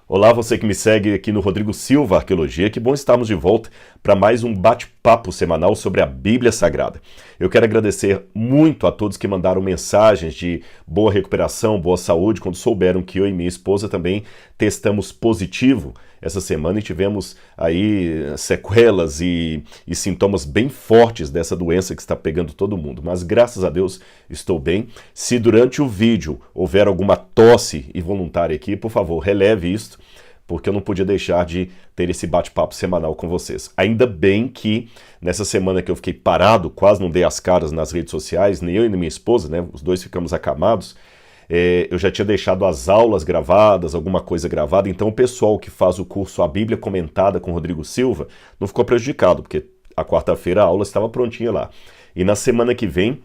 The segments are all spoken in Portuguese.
Olá, você que me segue aqui no Rodrigo Silva Arqueologia, que bom estarmos de volta para mais um bate-papo semanal sobre a Bíblia Sagrada. Eu quero agradecer muito a todos que mandaram mensagens de boa recuperação, boa saúde, quando souberam que eu e minha esposa também testamos positivo essa semana e tivemos aí sequelas e sintomas bem fortes dessa doença que está pegando todo mundo. Mas graças a Deus estou bem. Se durante o vídeo houver alguma tosse involuntária aqui, por favor, releve isso, porque eu não podia deixar de ter esse bate-papo semanal com vocês. Ainda bem que nessa semana que eu fiquei parado, quase não dei as caras nas redes sociais, nem eu e nem minha esposa, né? Os dois ficamos acamados. Eu já tinha deixado as aulas gravadas, alguma coisa gravada, então o pessoal que faz o curso A Bíblia Comentada com Rodrigo Silva não ficou prejudicado, porque a quarta-feira a aula estava prontinha lá. E na semana que vem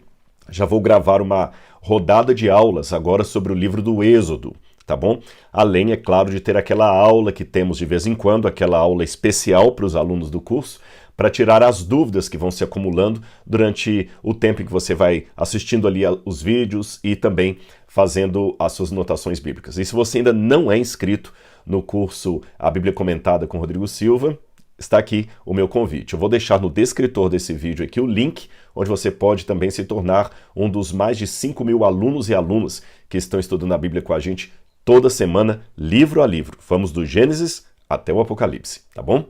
já vou gravar uma rodada de aulas agora sobre o livro do Êxodo, tá bom? Além, é claro, de ter aquela aula que temos de vez em quando, aquela aula especial para os alunos do curso, para tirar as dúvidas que vão se acumulando durante o tempo em que você vai assistindo ali os vídeos e também fazendo as suas anotações bíblicas. E se você ainda não é inscrito no curso A Bíblia Comentada com Rodrigo Silva, está aqui o meu convite. Eu vou deixar no descritor desse vídeo aqui o link, onde você pode também se tornar um dos mais de 5.000 alunos e alunas que estão estudando a Bíblia com a gente toda semana, livro a livro. Vamos do Gênesis até o Apocalipse, tá bom?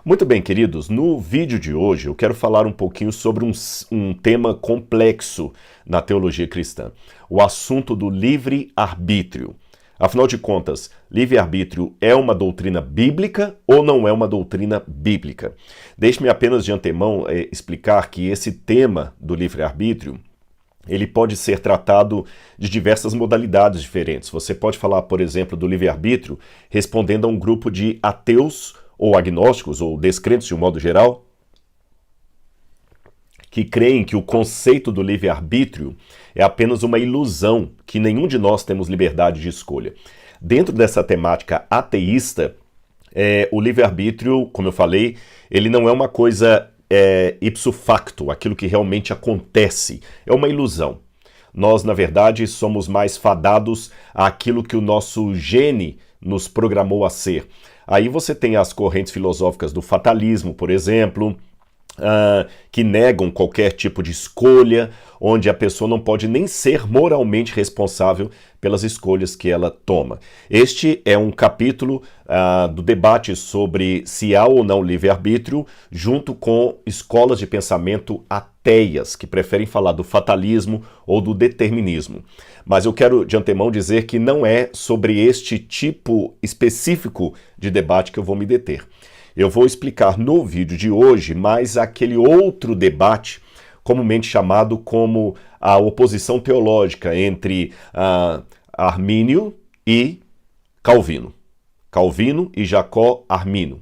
Muito bem, queridos, no vídeo de hoje eu quero falar um pouquinho sobre um tema complexo na teologia cristã, o assunto do livre-arbítrio. Afinal de contas, livre-arbítrio é uma doutrina bíblica ou não é uma doutrina bíblica? Deixe-me apenas de antemão explicar que esse tema do livre-arbítrio ele pode ser tratado de diversas modalidades diferentes. Você pode falar, por exemplo, do livre-arbítrio respondendo a um grupo de ateus ou agnósticos, ou descrentes de um modo geral, que creem que o conceito do livre-arbítrio é apenas uma ilusão, que nenhum de nós temos liberdade de escolha. Dentro dessa temática ateísta, o livre-arbítrio, como eu falei, ele não é uma coisa ipso facto, aquilo que realmente acontece, é uma ilusão. Nós, na verdade, somos mais fadados àquilo que o nosso gene nos programou a ser. Aí você tem as correntes filosóficas do fatalismo, por exemplo, que negam qualquer tipo de escolha, onde a pessoa não pode nem ser moralmente responsável pelas escolhas que ela toma. Este é um capítulo do debate sobre se há ou não livre-arbítrio, junto com escolas de pensamento ateias, que preferem falar do fatalismo ou do determinismo. Mas eu quero de antemão dizer que não é sobre este tipo específico de debate que eu vou me deter. Eu vou explicar no vídeo de hoje mais aquele outro debate, comumente chamado como a oposição teológica entre Armínio e Calvino. Calvino e Jacó Armínio.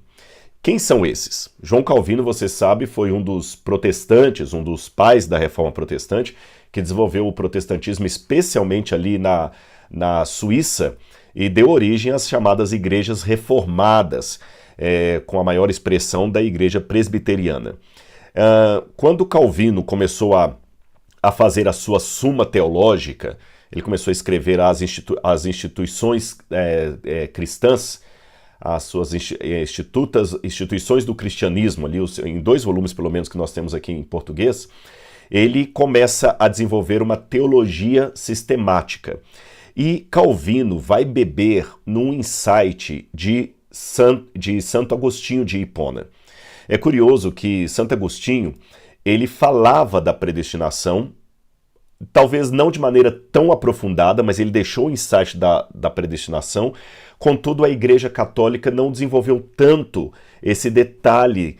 Quem são esses? João Calvino, você sabe, foi um dos protestantes, um dos pais da Reforma Protestante, que desenvolveu o protestantismo especialmente ali na Suíça e deu origem às chamadas igrejas reformadas, com a maior expressão da igreja presbiteriana. Quando Calvino começou a fazer a sua Suma Teológica, ele começou a escrever as instituições cristãs, as suas instituições do cristianismo, ali, em 2 volumes pelo menos que nós temos aqui em português, ele começa a desenvolver uma teologia sistemática. E Calvino vai beber num insight de Santo Agostinho de Hipona. É curioso que Santo Agostinho, ele falava da predestinação, talvez não de maneira tão aprofundada, mas ele deixou o insight da predestinação. Contudo, a Igreja Católica não desenvolveu tanto esse detalhe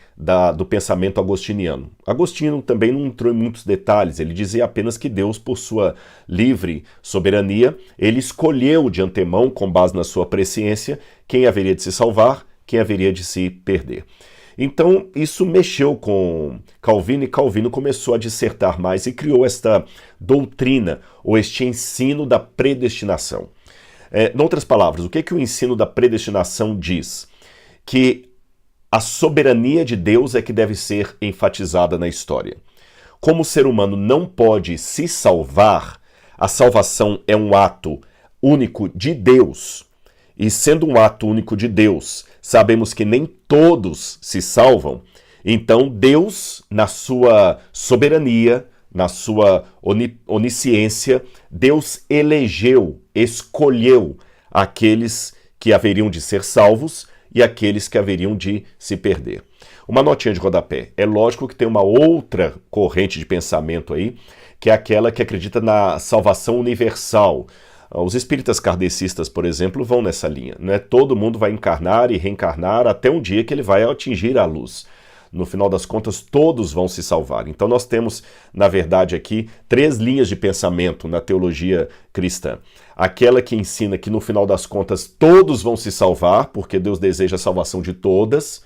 do pensamento agostiniano. Agostinho também não entrou em muitos detalhes, ele dizia apenas que Deus, por sua livre soberania, ele escolheu de antemão, com base na sua presciência, quem haveria de se salvar, quem haveria de se perder. Então, isso mexeu com Calvino e Calvino começou a dissertar mais e criou esta doutrina, ou este ensino da predestinação. Em outras palavras, o que o ensino da predestinação diz? Que a soberania de Deus é que deve ser enfatizada na história. Como o ser humano não pode se salvar, a salvação é um ato único de Deus. e sendo um ato único de Deus, sabemos que nem todos se salvam, então Deus, na sua soberania, na sua onisciência, Deus elegeu, escolheu aqueles que haveriam de ser salvos e aqueles que haveriam de se perder. Uma notinha de rodapé. É lógico que tem uma outra corrente de pensamento aí, que é aquela que acredita na salvação universal. Os espíritas kardecistas, por exemplo, vão nessa linha. Né? Todo mundo vai encarnar e reencarnar até um dia que ele vai atingir a luz. No final das contas, todos vão se salvar. Então nós temos, na verdade, aqui 3 linhas de pensamento na teologia cristã. Aquela que ensina que, no final das contas, todos vão se salvar, porque Deus deseja a salvação de todas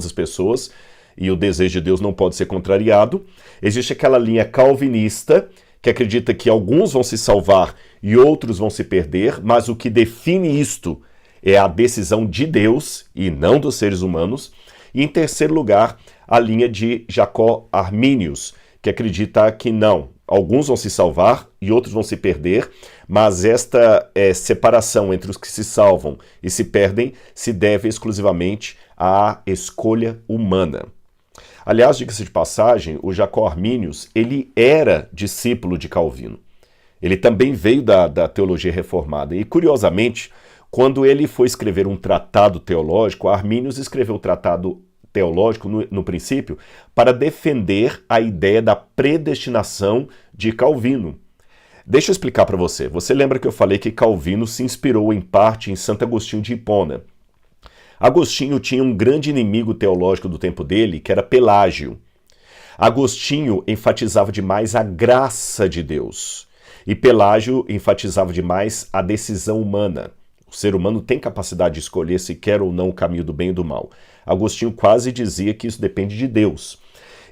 as pessoas, e o desejo de Deus não pode ser contrariado. Existe aquela linha calvinista, que acredita que alguns vão se salvar e outros vão se perder, mas o que define isto é a decisão de Deus e não dos seres humanos. E em terceiro lugar, a linha de Jacó Arminius, que acredita que não, alguns vão se salvar e outros vão se perder, mas esta separação entre os que se salvam e se perdem se deve exclusivamente à escolha humana. Aliás, diga-se de passagem, o Jacó Arminius, ele era discípulo de Calvino. Ele também veio da teologia reformada. E, curiosamente, quando ele foi escrever um tratado teológico, Arminius escreveu o tratado teológico, no princípio, para defender a ideia da predestinação de Calvino. Deixa eu explicar para você. Você lembra que eu falei que Calvino se inspirou em parte em Santo Agostinho de Hipona? Agostinho tinha um grande inimigo teológico do tempo dele, que era Pelágio. Agostinho enfatizava demais a graça de Deus e Pelágio enfatizava demais a decisão humana. O ser humano tem capacidade de escolher se quer ou não o caminho do bem e do mal. Agostinho quase dizia que isso depende de Deus.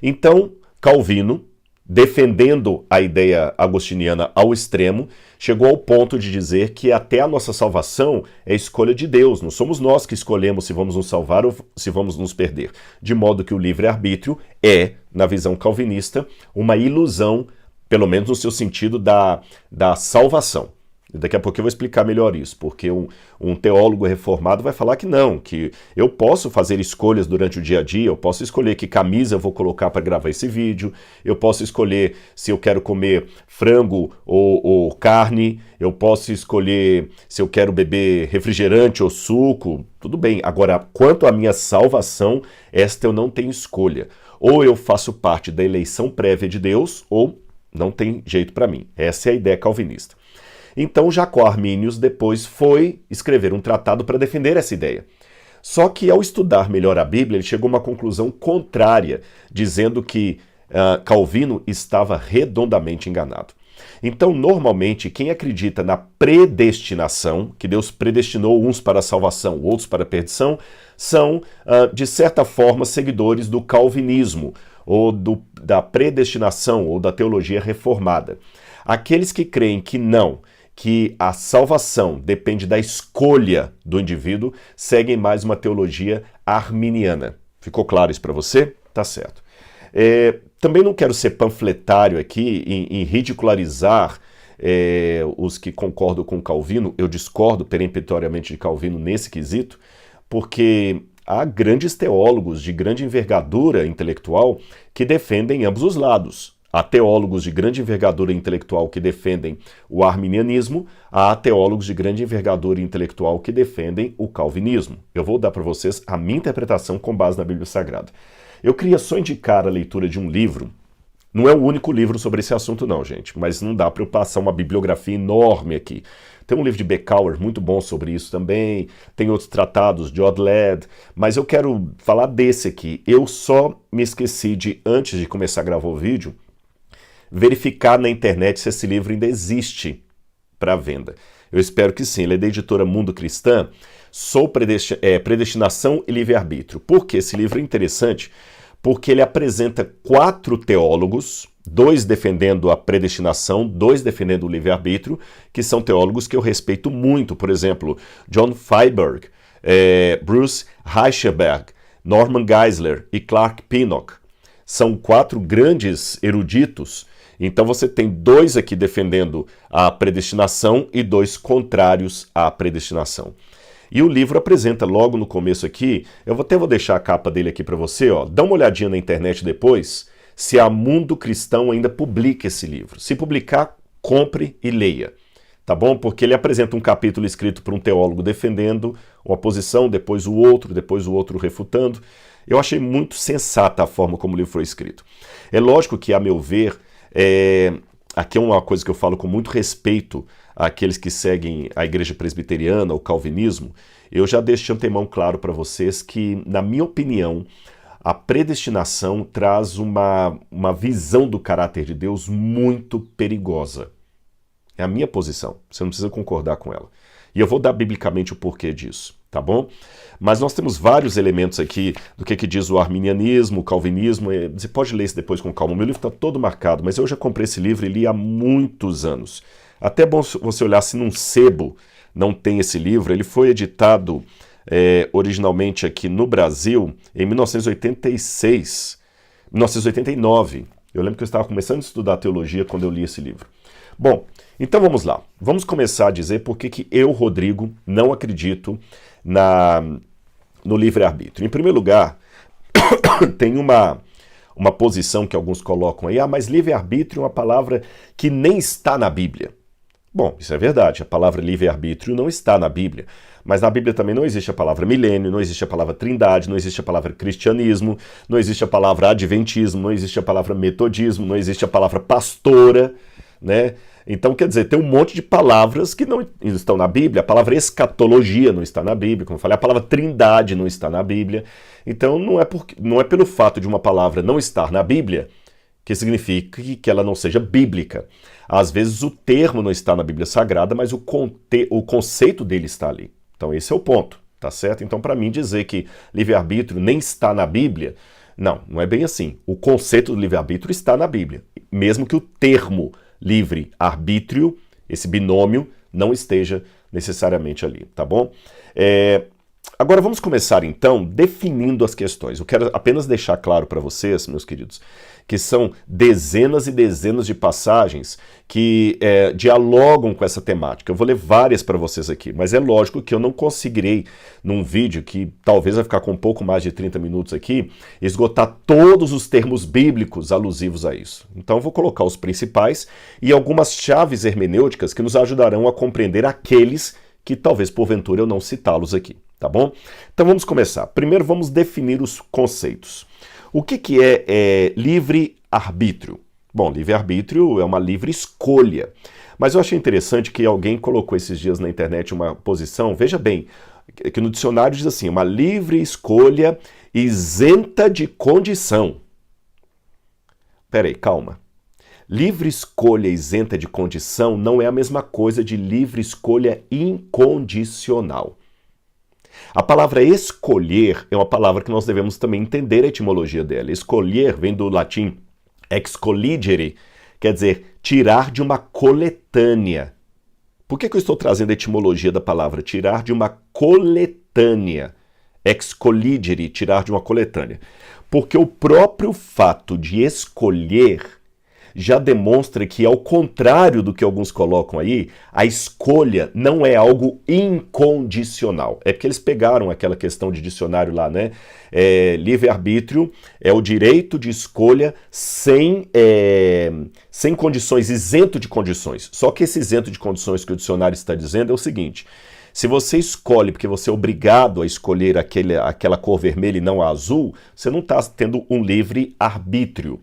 Então, Calvino, defendendo a ideia agostiniana ao extremo, chegou ao ponto de dizer que até a nossa salvação é escolha de Deus. Não somos nós que escolhemos se vamos nos salvar ou se vamos nos perder. De modo que o livre-arbítrio é, na visão calvinista, uma ilusão, pelo menos no seu sentido da salvação. Daqui a pouco eu vou explicar melhor isso, porque um teólogo reformado vai falar que não, que eu posso fazer escolhas durante o dia a dia, eu posso escolher que camisa eu vou colocar para gravar esse vídeo, eu posso escolher se eu quero comer frango ou carne, eu posso escolher se eu quero beber refrigerante ou suco, tudo bem. Agora, quanto à minha salvação, esta eu não tenho escolha. Ou eu faço parte da eleição prévia de Deus, ou não tem jeito para mim. Essa é a ideia calvinista. Então Jacó Arminius depois foi escrever um tratado para defender essa ideia. Só que ao estudar melhor a Bíblia, ele chegou a uma conclusão contrária, dizendo que Calvino estava redondamente enganado. Então, normalmente, quem acredita na predestinação, que Deus predestinou uns para a salvação, outros para a perdição, são, de certa forma, seguidores do calvinismo, ou da predestinação, ou da teologia reformada. Aqueles que creem que não, que a salvação depende da escolha do indivíduo, seguem mais uma teologia arminiana. Ficou claro isso para você? Tá certo. Também não quero ser panfletário aqui em ridicularizar os que concordam com Calvino. Eu discordo peremptoriamente de Calvino nesse quesito, porque há grandes teólogos de grande envergadura intelectual que defendem ambos os lados. Há teólogos de grande envergadura intelectual que defendem o arminianismo, há teólogos de grande envergadura intelectual que defendem o calvinismo. Eu vou dar para vocês a minha interpretação com base na Bíblia Sagrada. Eu queria só indicar a leitura de um livro. Não é o único livro sobre esse assunto não, gente, mas não dá para eu passar uma bibliografia enorme aqui. Tem um livro de Becauer muito bom sobre isso também, tem outros tratados de Odled, mas eu quero falar desse aqui. Eu só me esqueci de, antes de começar a gravar o vídeo, verificar na internet se esse livro ainda existe para venda. Eu espero que sim. Ele é da editora Mundo Cristã. Predestinação e Livre-Arbítrio. Por que esse livro é interessante? Porque ele apresenta 4 teólogos, 2 defendendo a predestinação, 2 defendendo o livre-arbítrio, que são teólogos que eu respeito muito. Por exemplo, John Feinberg, Bruce Reichenberg, Norman Geisler e Clark Pinnock. São 4 grandes eruditos. Então você tem 2 aqui defendendo a predestinação e 2 contrários à predestinação. E o livro apresenta logo no começo aqui, até vou deixar a capa dele aqui para você, ó, dá uma olhadinha na internet depois, se a Mundo Cristão ainda publica esse livro. Se publicar, compre e leia, tá bom? Porque ele apresenta um capítulo escrito por um teólogo defendendo uma posição, depois o outro refutando. Eu achei muito sensata a forma como o livro foi escrito. É lógico que, a meu ver, aqui é uma coisa que eu falo com muito respeito àqueles que seguem a igreja presbiteriana, o calvinismo. Eu já deixo de antemão claro para vocês que, na minha opinião, a predestinação traz uma visão do caráter de Deus muito perigosa. É a minha posição, você não precisa concordar com ela. E eu vou dar biblicamente o porquê disso, tá bom? Mas nós temos vários elementos aqui do que diz o arminianismo, o calvinismo. Você pode ler isso depois com calma. O meu livro está todo marcado, mas eu já comprei esse livro e li há muitos anos. Até é bom você olhar se num sebo não tem esse livro. Ele foi editado originalmente aqui no Brasil em 1986, 1989. Eu lembro que eu estava começando a estudar teologia quando eu li esse livro. Bom, então vamos lá. Vamos começar a dizer por que eu, Rodrigo, não acredito no livre-arbítrio. Em primeiro lugar, tem uma posição que alguns colocam aí, mas livre-arbítrio é uma palavra que nem está na Bíblia. Bom, isso é verdade, a palavra livre-arbítrio não está na Bíblia, mas na Bíblia também não existe a palavra milênio, não existe a palavra trindade, não existe a palavra cristianismo, não existe a palavra adventismo, não existe a palavra metodismo, não existe a palavra pastora, né? Então, quer dizer, tem um monte de palavras que não estão na Bíblia. A palavra escatologia não está na Bíblia, como eu falei, a palavra trindade não está na Bíblia. Então, não é pelo fato de uma palavra não estar na Bíblia que significa que ela não seja bíblica. Às vezes o termo não está na Bíblia Sagrada, mas o conceito dele está ali. Então, esse é o ponto, tá certo? Então, para mim, dizer que livre-arbítrio nem está na Bíblia, não é bem assim. O conceito do livre-arbítrio está na Bíblia, mesmo que o termo livre-arbítrio, esse binômio, não esteja necessariamente ali, tá bom? Agora vamos começar então definindo as questões. Eu quero apenas deixar claro para vocês, meus queridos, que são dezenas e dezenas de passagens que dialogam com essa temática. Eu vou ler várias para vocês aqui, mas é lógico que eu não conseguirei, num vídeo que talvez vai ficar com um pouco mais de 30 minutos aqui, esgotar todos os termos bíblicos alusivos a isso. Então eu vou colocar os principais e algumas chaves hermenêuticas que nos ajudarão a compreender aqueles que talvez porventura eu não citá-los aqui, tá bom? Então vamos começar. Primeiro vamos definir os conceitos. O que é livre-arbítrio? Bom, livre-arbítrio é uma livre escolha. Mas eu achei interessante que alguém colocou esses dias na internet uma posição, veja bem, que no dicionário diz assim, uma livre escolha isenta de condição. Peraí, calma. Livre escolha isenta de condição não é a mesma coisa de livre escolha incondicional. A palavra escolher é uma palavra que nós devemos também entender a etimologia dela. Escolher vem do latim excolligere, quer dizer, tirar de uma coletânea. Por que eu estou trazendo a etimologia da palavra? Tirar de uma coletânea. Excolligere, tirar de uma coletânea. Porque o próprio fato de escolher já demonstra que, ao contrário do que alguns colocam aí, a escolha não é algo incondicional. É porque eles pegaram aquela questão de dicionário lá, né? Livre-arbítrio é o direito de escolha sem condições, isento de condições. Só que esse isento de condições que o dicionário está dizendo é o seguinte: se você escolhe porque você é obrigado a escolher aquela cor vermelha e não a azul, você não está tendo um livre-arbítrio.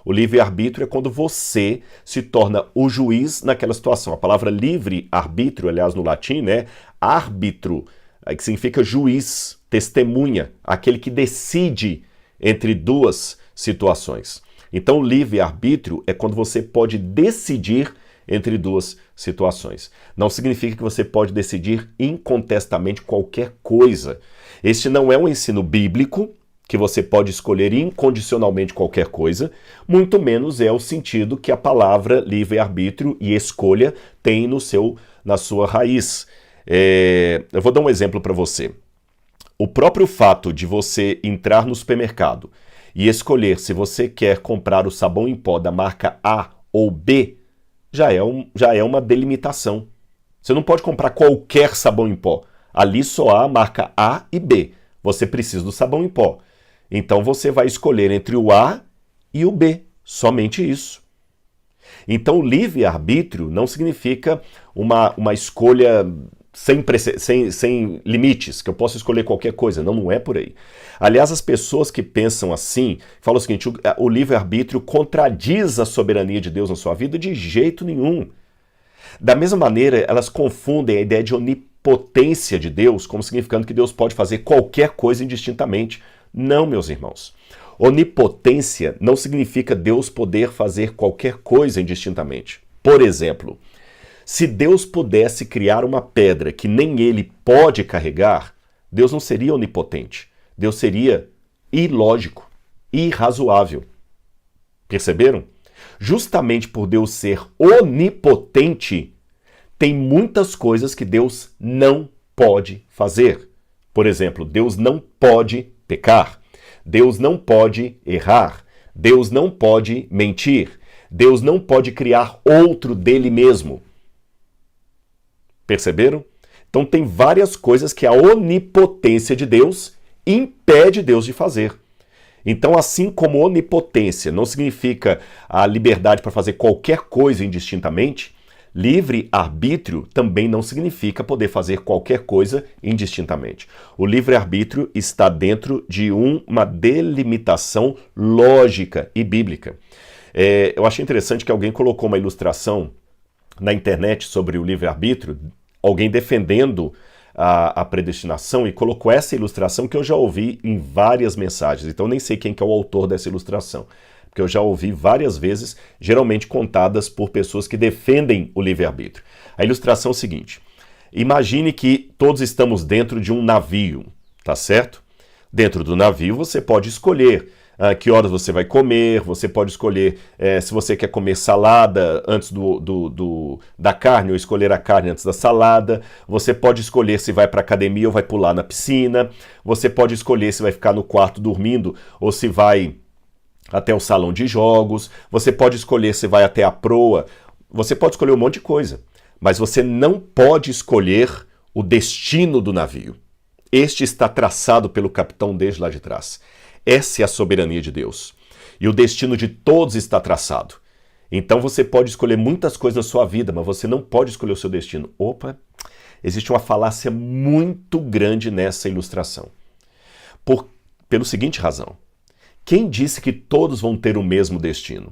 O livre-arbítrio é quando você se torna o juiz naquela situação. A palavra livre-arbítrio, aliás, no latim, né? Árbitro, que significa juiz, testemunha, aquele que decide entre duas situações. Então, o livre-arbítrio é quando você pode decidir entre duas situações. Não significa que você pode decidir incontestamente qualquer coisa. Este não é um ensino bíblico, que você pode escolher incondicionalmente qualquer coisa, muito menos é o sentido que a palavra livre-arbítrio e escolha tem na sua raiz. Eu vou dar um exemplo para você. O próprio fato de você entrar no supermercado e escolher se você quer comprar o sabão em pó da marca A ou B, já é uma delimitação. Você não pode comprar qualquer sabão em pó. Ali só há a marca A e B. Você precisa do sabão em pó. Então você vai escolher entre o A e o B. Somente isso. Então livre-arbítrio não significa uma escolha sem limites, que eu posso escolher qualquer coisa. Não, não é por aí. Aliás, as pessoas que pensam assim, falam o seguinte, o livre-arbítrio contradiz a soberania de Deus na sua vida? De jeito nenhum. Da mesma maneira, elas confundem a ideia de onipotência de Deus como significando que Deus pode fazer qualquer coisa indistintamente. Não, meus irmãos. Onipotência não significa Deus poder fazer qualquer coisa indistintamente. Por exemplo, se Deus pudesse criar uma pedra que nem ele pode carregar, Deus não seria onipotente. Deus seria ilógico, irrazoável. Perceberam? Justamente por Deus ser onipotente, tem muitas coisas que Deus não pode fazer. Por exemplo, Deus não pode pecar. Deus não pode errar. Deus não pode mentir. Deus não pode criar outro dele mesmo. Perceberam? Então tem várias coisas que a onipotência de Deus impede Deus de fazer. Então, assim como onipotência não significa a liberdade para fazer qualquer coisa indistintamente, livre-arbítrio também não significa poder fazer qualquer coisa indistintamente. O livre-arbítrio está dentro de uma delimitação lógica e bíblica. Eu achei interessante que alguém colocou uma ilustração na internet sobre o livre-arbítrio, alguém defendendo a predestinação, e colocou essa ilustração que eu já ouvi em várias mensagens. Então nem sei quem que é o autor dessa ilustração, porque eu já ouvi várias vezes, geralmente contadas por pessoas que defendem o livre-arbítrio. A ilustração é o seguinte: imagine que todos estamos dentro de um navio, tá certo? Dentro do navio você pode escolher que horas você vai comer, você pode escolher se você quer comer salada antes da carne ou escolher a carne antes da salada, você pode escolher se vai para a academia ou vai pular na piscina, você pode escolher se vai ficar no quarto dormindo ou se vai até o salão de jogos, você pode escolher se vai até a proa, você pode escolher um monte de coisa, mas você não pode escolher o destino do navio. Este está traçado pelo capitão desde lá de trás. Essa é a soberania de Deus. E o destino de todos está traçado. Então você pode escolher muitas coisas na sua vida, mas você não pode escolher o seu destino. Opa, existe uma falácia muito grande nessa ilustração. Pelo seguinte razão. Quem disse que todos vão ter o mesmo destino?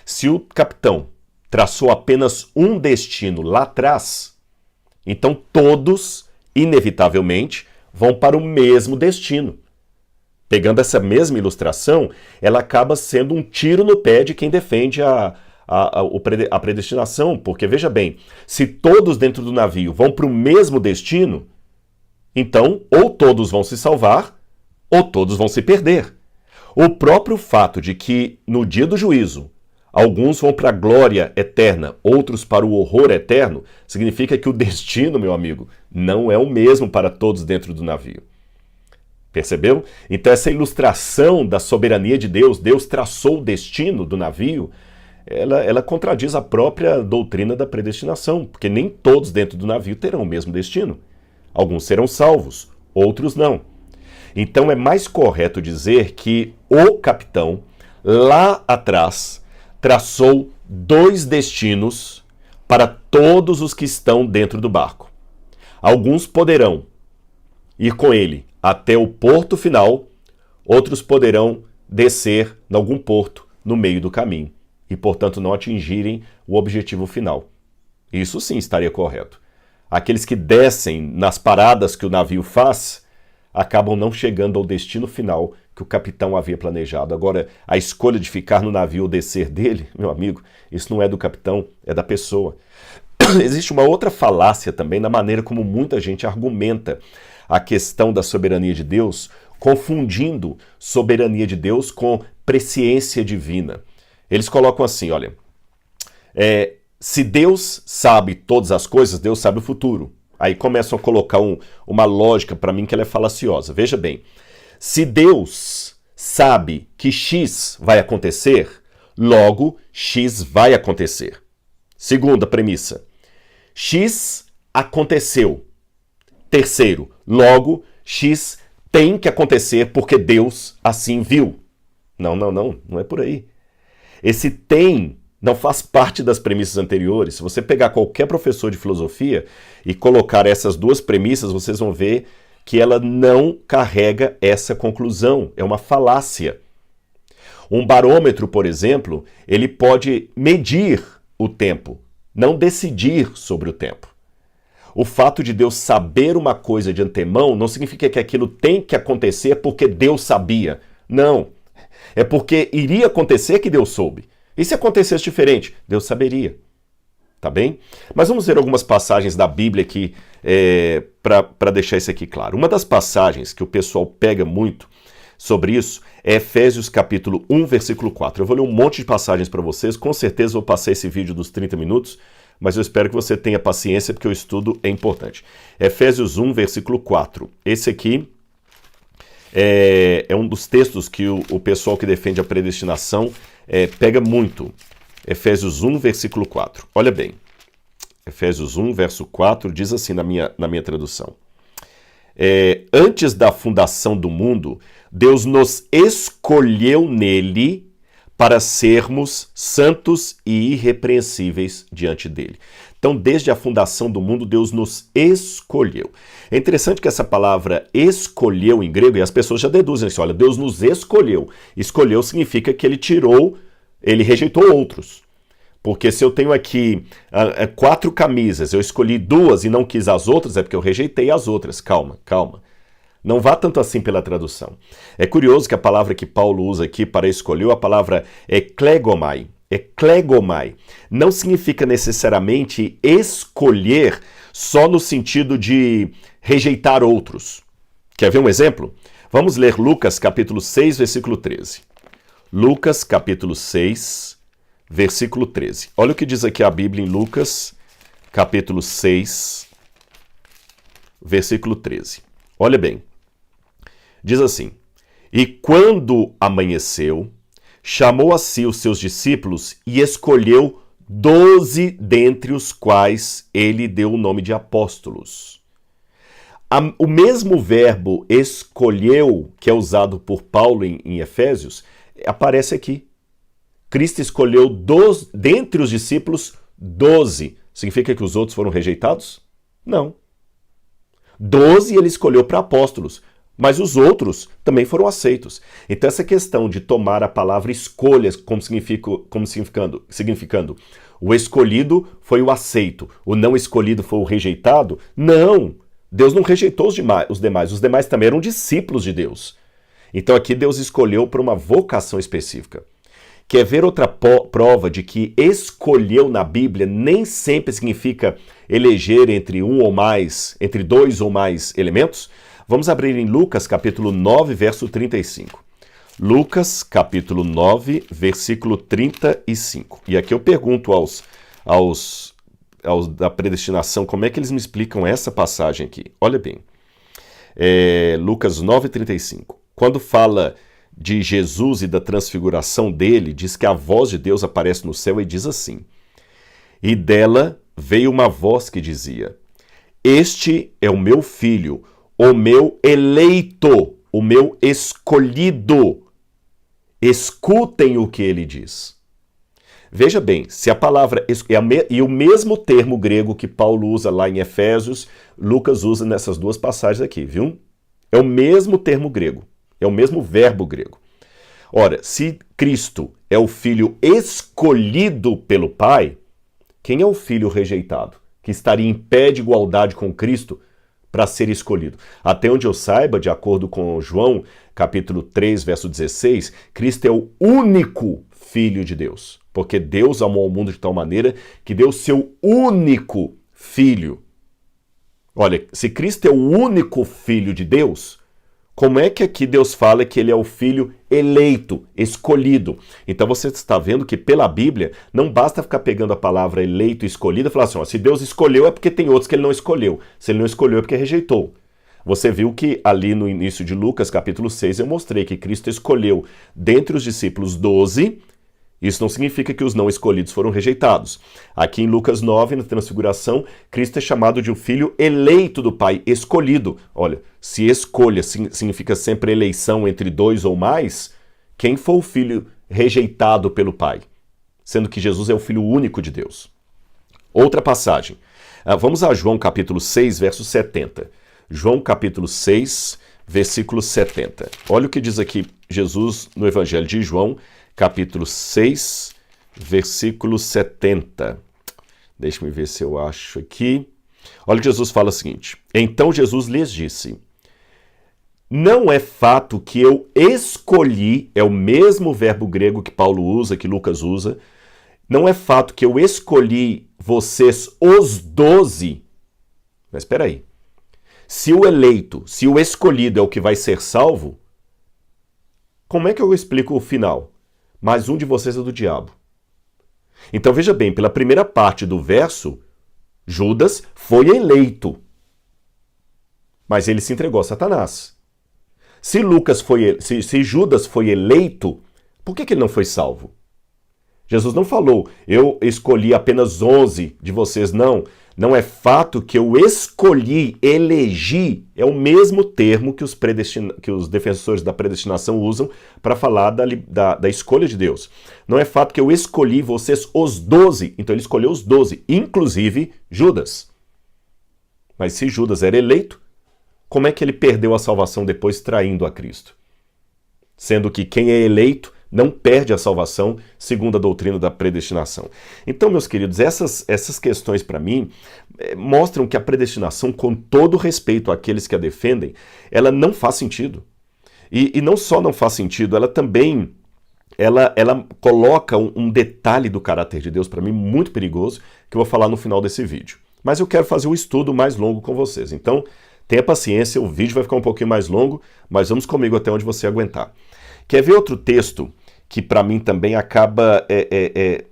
Se o capitão traçou apenas um destino lá atrás, então todos, inevitavelmente, vão para o mesmo destino. Pegando essa mesma ilustração, ela acaba sendo um tiro no pé de quem defende a predestinação, porque veja bem, se todos dentro do navio vão para o mesmo destino, então ou todos vão se salvar, ou todos vão se perder. O próprio fato de que no dia do juízo, alguns vão para a glória eterna, outros para o horror eterno, significa que o destino, meu amigo, não é o mesmo para todos dentro do navio. Percebeu? Então essa ilustração da soberania de Deus, Deus traçou o destino do navio, ela contradiz a própria doutrina da predestinação, porque nem todos dentro do navio terão o mesmo destino. Alguns serão salvos, outros não. Então é mais correto dizer que o capitão, lá atrás, traçou dois destinos para todos os que estão dentro do barco. Alguns poderão ir com ele até o porto final, outros poderão descer em algum porto no meio do caminho e, portanto, não atingirem o objetivo final. Isso sim estaria correto. Aqueles que descem nas paradas que o navio faz acabam não chegando ao destino final que o capitão havia planejado. Agora, a escolha de ficar no navio ou descer dele, meu amigo, isso não é do capitão, é da pessoa. Existe uma outra falácia também na maneira como muita gente argumenta a questão da soberania de Deus, confundindo soberania de Deus com presciência divina. Eles colocam assim, olha, se Deus sabe todas as coisas, Deus sabe o futuro. Aí começam a colocar uma lógica para mim que ela é falaciosa. Veja bem, se Deus sabe que X vai acontecer, logo X vai acontecer. Segunda premissa, X aconteceu. terceiro, logo, X tem que acontecer porque Deus assim viu. Não é por aí. Esse tem não faz parte das premissas anteriores. Se você pegar qualquer professor de filosofia e colocar essas duas premissas, vocês vão ver que ela não carrega essa conclusão. É uma falácia. Um barômetro, por exemplo, ele pode medir o tempo, não decidir sobre o tempo. O fato de Deus saber uma coisa de antemão não significa que aquilo tem que acontecer porque Deus sabia. Não. É porque iria acontecer que Deus soube. E se acontecesse diferente? Deus saberia. Tá bem? Mas vamos ver algumas passagens da Bíblia aqui para deixar isso aqui claro. Uma das passagens que o pessoal pega muito sobre isso é Efésios capítulo 1, versículo 4. Eu vou ler um monte de passagens para vocês. Com certeza vou passar esse vídeo dos 30 minutos, mas eu espero que você tenha paciência porque o estudo é importante. Efésios 1, versículo 4. Esse aqui é um dos textos que o pessoal que defende a predestinação pega muito. Efésios 1, versículo 4. Olha bem. Efésios 1, verso 4, diz assim na minha tradução. Antes da fundação do mundo, Deus nos escolheu nele para sermos santos e irrepreensíveis diante dele. Então, desde a fundação do mundo, Deus nos escolheu. É interessante que essa palavra escolheu em grego, e as pessoas já deduzem assim, olha, Deus nos escolheu. Escolheu significa que ele rejeitou outros. Porque se eu tenho aqui 4 camisas, eu escolhi 2 e não quis as outras, é porque eu rejeitei as outras. Calma. Não vá tanto assim pela tradução. É curioso que a palavra que Paulo usa aqui para escolher, a palavra eklegomai. Eklegomai não significa necessariamente escolher só no sentido de rejeitar outros. Quer ver um exemplo? Vamos ler Lucas capítulo 6, versículo 13. Lucas capítulo 6, versículo 13. Olha o que diz aqui a Bíblia em Lucas capítulo 6, versículo 13. Olha bem. Diz assim: E quando amanheceu, chamou a si os seus discípulos e escolheu 12 dentre os quais ele deu o nome de apóstolos. O mesmo verbo escolheu, que é usado por Paulo em Efésios, aparece aqui. Cristo escolheu dentre os discípulos 12. Significa que os outros foram rejeitados? Não. 12 ele escolheu para apóstolos, mas os outros também foram aceitos. Então essa questão de tomar a palavra escolhas como significando o escolhido foi o aceito, o não escolhido foi o rejeitado, não! Deus não rejeitou os demais também eram discípulos de Deus. Então aqui Deus escolheu para uma vocação específica. Quer ver outra prova de que escolheu na Bíblia nem sempre significa eleger entre entre 2 ou mais elementos? Vamos abrir em Lucas capítulo 9, verso 35. Lucas capítulo 9, versículo 35. E aqui eu pergunto aos da predestinação como é que eles me explicam essa passagem aqui. Olha bem. Lucas 9, 35. Quando fala de Jesus e da transfiguração dele, diz que a voz de Deus aparece no céu e diz assim: E dela veio uma voz que dizia: Este é o meu filho, o meu eleito, o meu escolhido. Escutem o que ele diz. Veja bem, se a palavra... E o mesmo termo grego que Paulo usa lá em Efésios, Lucas usa nessas duas passagens aqui, viu? É o mesmo termo grego. É o mesmo verbo grego. Ora, se Cristo é o filho escolhido pelo Pai, quem é o filho rejeitado? Que estaria em pé de igualdade com Cristo para ser escolhido? Até onde eu saiba, de acordo com João, capítulo 3, verso 16, Cristo é o único filho de Deus. Porque Deus amou ao mundo de tal maneira que deu seu único filho. Olha, se Cristo é o único filho de Deus, como é que aqui Deus fala que ele é o filho eleito, escolhido? Então você está vendo que pela Bíblia não basta ficar pegando a palavra eleito e escolhido e falar assim, ó, se Deus escolheu é porque tem outros que ele não escolheu. Se ele não escolheu é porque rejeitou. Você viu que ali no início de Lucas capítulo 6 eu mostrei que Cristo escolheu dentre os discípulos 12 Isso não significa que os não escolhidos foram rejeitados. Aqui em Lucas 9, na Transfiguração, Cristo é chamado de um filho eleito do Pai, escolhido. Olha, se escolha significa sempre eleição entre dois ou mais, quem foi o filho rejeitado pelo Pai? Sendo que Jesus é o Filho único de Deus. Outra passagem. Vamos a João capítulo 6, verso 70. João capítulo 6, versículo 70. Olha o que diz aqui Jesus no Evangelho de João, capítulo 6, versículo 70. Deixa-me ver se eu acho aqui. Olha o que Jesus fala o seguinte. Então Jesus lhes disse: não é fato que eu escolhi, é o mesmo verbo grego que Paulo usa, que Lucas usa, não é fato que eu escolhi vocês os 12. Mas espera aí. Se o eleito, se o escolhido é o que vai ser salvo, como é que eu explico o final? Mas um de vocês é do diabo. Então veja bem, pela primeira parte do verso, Judas foi eleito, mas ele se entregou a Satanás. Se Judas foi eleito, por que ele não foi salvo? Jesus não falou, eu escolhi apenas 11 de vocês, não. Não é fato que eu escolhi, elegi, é o mesmo termo que os defensores da predestinação usam para falar da escolha de Deus. Não é fato que eu escolhi vocês os 12, então ele escolheu os 12, inclusive Judas. Mas se Judas era eleito, como é que ele perdeu a salvação depois traindo a Cristo? Sendo que quem é eleito não perde a salvação, segundo a doutrina da predestinação. Então, meus queridos, essas questões para mim mostram que a predestinação, com todo respeito àqueles que a defendem, ela não faz sentido. E não só não faz sentido, ela também ela coloca um detalhe do caráter de Deus para mim muito perigoso, que eu vou falar no final desse vídeo. Mas eu quero fazer um estudo mais longo com vocês. Então, tenha paciência, o vídeo vai ficar um pouquinho mais longo, mas vamos comigo até onde você aguentar. Quer ver outro texto que para mim também acaba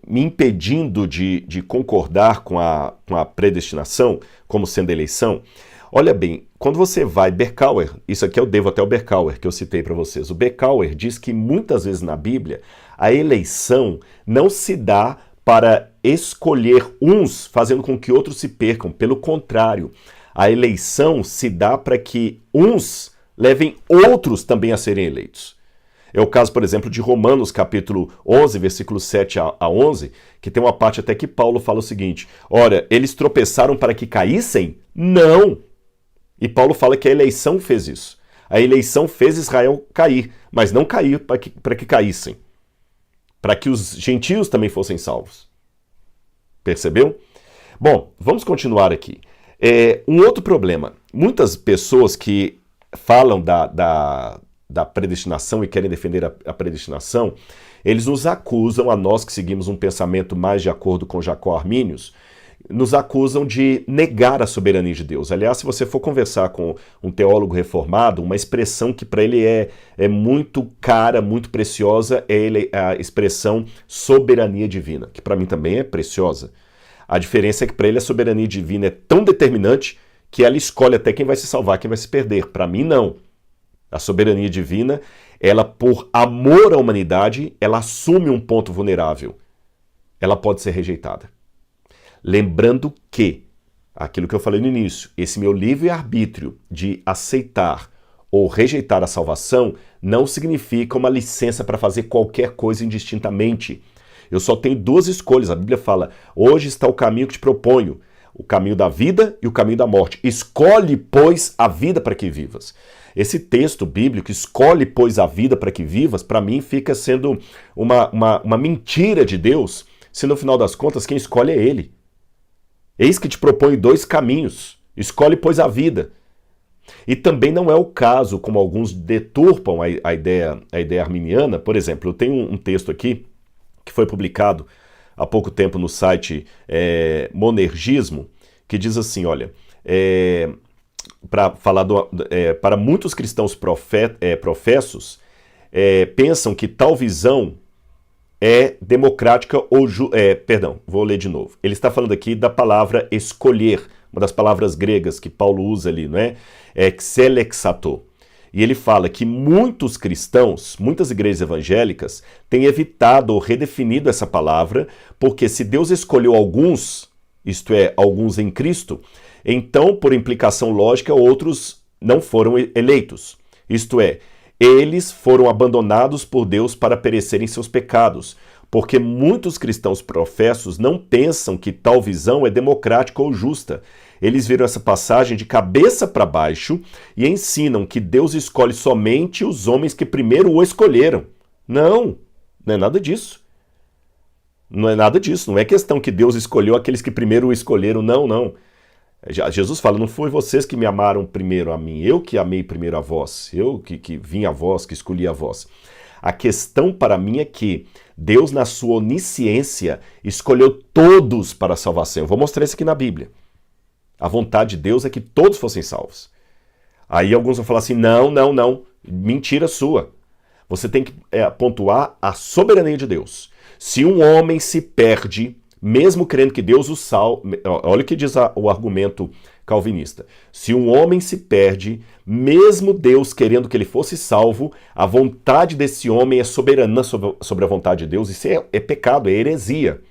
me impedindo de concordar com a predestinação como sendo eleição? Olha bem, quando você vai, Berkouwer, isso aqui eu devo até ao Berkouwer, que eu citei para vocês. O Berkouwer diz que muitas vezes na Bíblia a eleição não se dá para escolher uns fazendo com que outros se percam. Pelo contrário, a eleição se dá para que uns levem outros também a serem eleitos. É o caso, por exemplo, de Romanos, capítulo 11, versículos 7 a 11, que tem uma parte até que Paulo fala o seguinte: ora, eles tropeçaram para que caíssem? Não! E Paulo fala que a eleição fez isso. A eleição fez Israel cair, mas não cair para que caíssem. Para que os gentios também fossem salvos. Percebeu? Bom, vamos continuar aqui. Um outro problema. Muitas pessoas que falam da predestinação e querem defender a predestinação, eles nos acusam, a nós que seguimos um pensamento mais de acordo com Jacó Arminius, nos acusam de negar a soberania de Deus. Aliás, se você for conversar com um teólogo reformado, uma expressão que para ele é muito cara, muito preciosa, é a expressão soberania divina, que para mim também é preciosa. A diferença é que para ele a soberania divina é tão determinante que ela escolhe até quem vai se salvar, quem vai se perder. Para mim, não. A soberania divina, ela, por amor à humanidade, ela assume um ponto vulnerável. Ela pode ser rejeitada. Lembrando que, aquilo que eu falei no início, esse meu livre-arbítrio de aceitar ou rejeitar a salvação não significa uma licença para fazer qualquer coisa indistintamente. Eu só tenho duas escolhas. A Bíblia fala, hoje está o caminho que te proponho, o caminho da vida e o caminho da morte. Escolhe, pois, a vida para que vivas. Esse texto bíblico, escolhe, pois, a vida para que vivas, para mim fica sendo uma mentira de Deus, se no final das contas quem escolhe é Ele. Eis que te propõe dois caminhos, escolhe, pois, a vida. E também não é o caso, como alguns deturpam a ideia arminiana. Por exemplo, eu tenho um texto aqui, que foi publicado há pouco tempo no site Monergismo, que diz assim, olha, para muitos cristãos professos, pensam que tal visão é democrática ou... vou ler de novo. Ele está falando aqui da palavra escolher, uma das palavras gregas que Paulo usa ali, não é? Xelexato. E ele fala que muitos cristãos, muitas igrejas evangélicas, têm evitado ou redefinido essa palavra, porque se Deus escolheu alguns, isto é, alguns em Cristo, então, por implicação lógica, outros não foram eleitos. Isto é, eles foram abandonados por Deus para perecerem seus pecados, porque muitos cristãos professos não pensam que tal visão é democrática ou justa. Eles viram essa passagem de cabeça para baixo e ensinam que Deus escolhe somente os homens que primeiro o escolheram. Não, não é nada disso. Não é nada disso. Não é questão que Deus escolheu aqueles que primeiro o escolheram. Não, não. Jesus fala, não foi vocês que me amaram primeiro a mim, eu que amei primeiro a vós, eu que vim a vós, que escolhi a vós. A questão para mim é que Deus, na sua onisciência, escolheu todos para a salvação. Eu vou mostrar isso aqui na Bíblia. A vontade de Deus é que todos fossem salvos. Aí alguns vão falar assim, não, mentira sua. Você tem que pontuar a soberania de Deus. Se um homem se perde, mesmo crendo que Deus o salve, olha o que diz o argumento calvinista. Se um homem se perde, mesmo Deus querendo que ele fosse salvo, a vontade desse homem é soberana sobre a vontade de Deus. Isso é pecado, é heresia.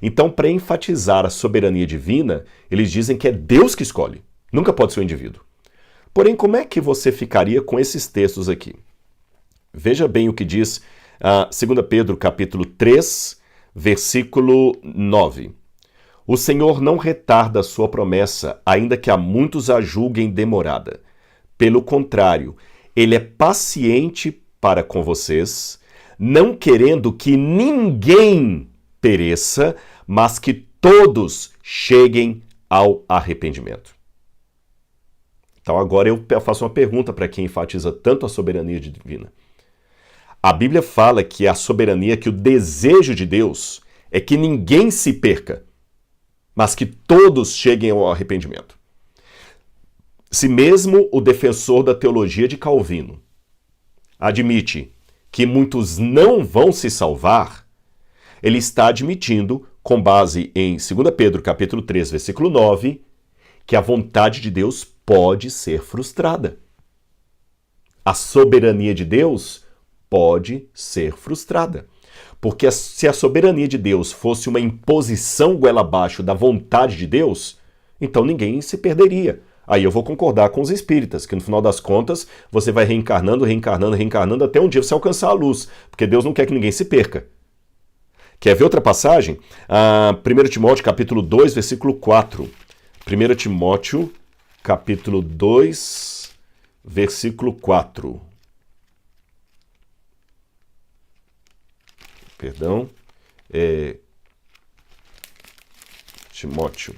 Então, para enfatizar a soberania divina, eles dizem que é Deus que escolhe, nunca pode ser o indivíduo. Porém, como é que você ficaria com esses textos aqui? Veja bem o que diz 2 Pedro capítulo 3, versículo 9. O Senhor não retarda a sua promessa, ainda que a muitos a julguem demorada. Pelo contrário, ele é paciente para com vocês, não querendo que ninguém pereça, mas que todos cheguem ao arrependimento. Então agora eu faço uma pergunta para quem enfatiza tanto a soberania divina. A Bíblia fala que a soberania, que o desejo de Deus é que ninguém se perca, mas que todos cheguem ao arrependimento. Se mesmo o defensor da teologia de Calvino admite que muitos não vão se salvar, ele está admitindo, com base em 2 Pedro capítulo 3, versículo 9, que a vontade de Deus pode ser frustrada. A soberania de Deus pode ser frustrada. Porque se a soberania de Deus fosse uma imposição goela abaixo da vontade de Deus, então ninguém se perderia. Aí eu vou concordar com os espíritas, que no final das contas você vai reencarnando, até um dia você alcançar a luz, porque Deus não quer que ninguém se perca. Quer ver outra passagem? 1 Timóteo capítulo 2, versículo 4. 1 Timóteo capítulo 2, versículo 4. Perdão. Timóteo.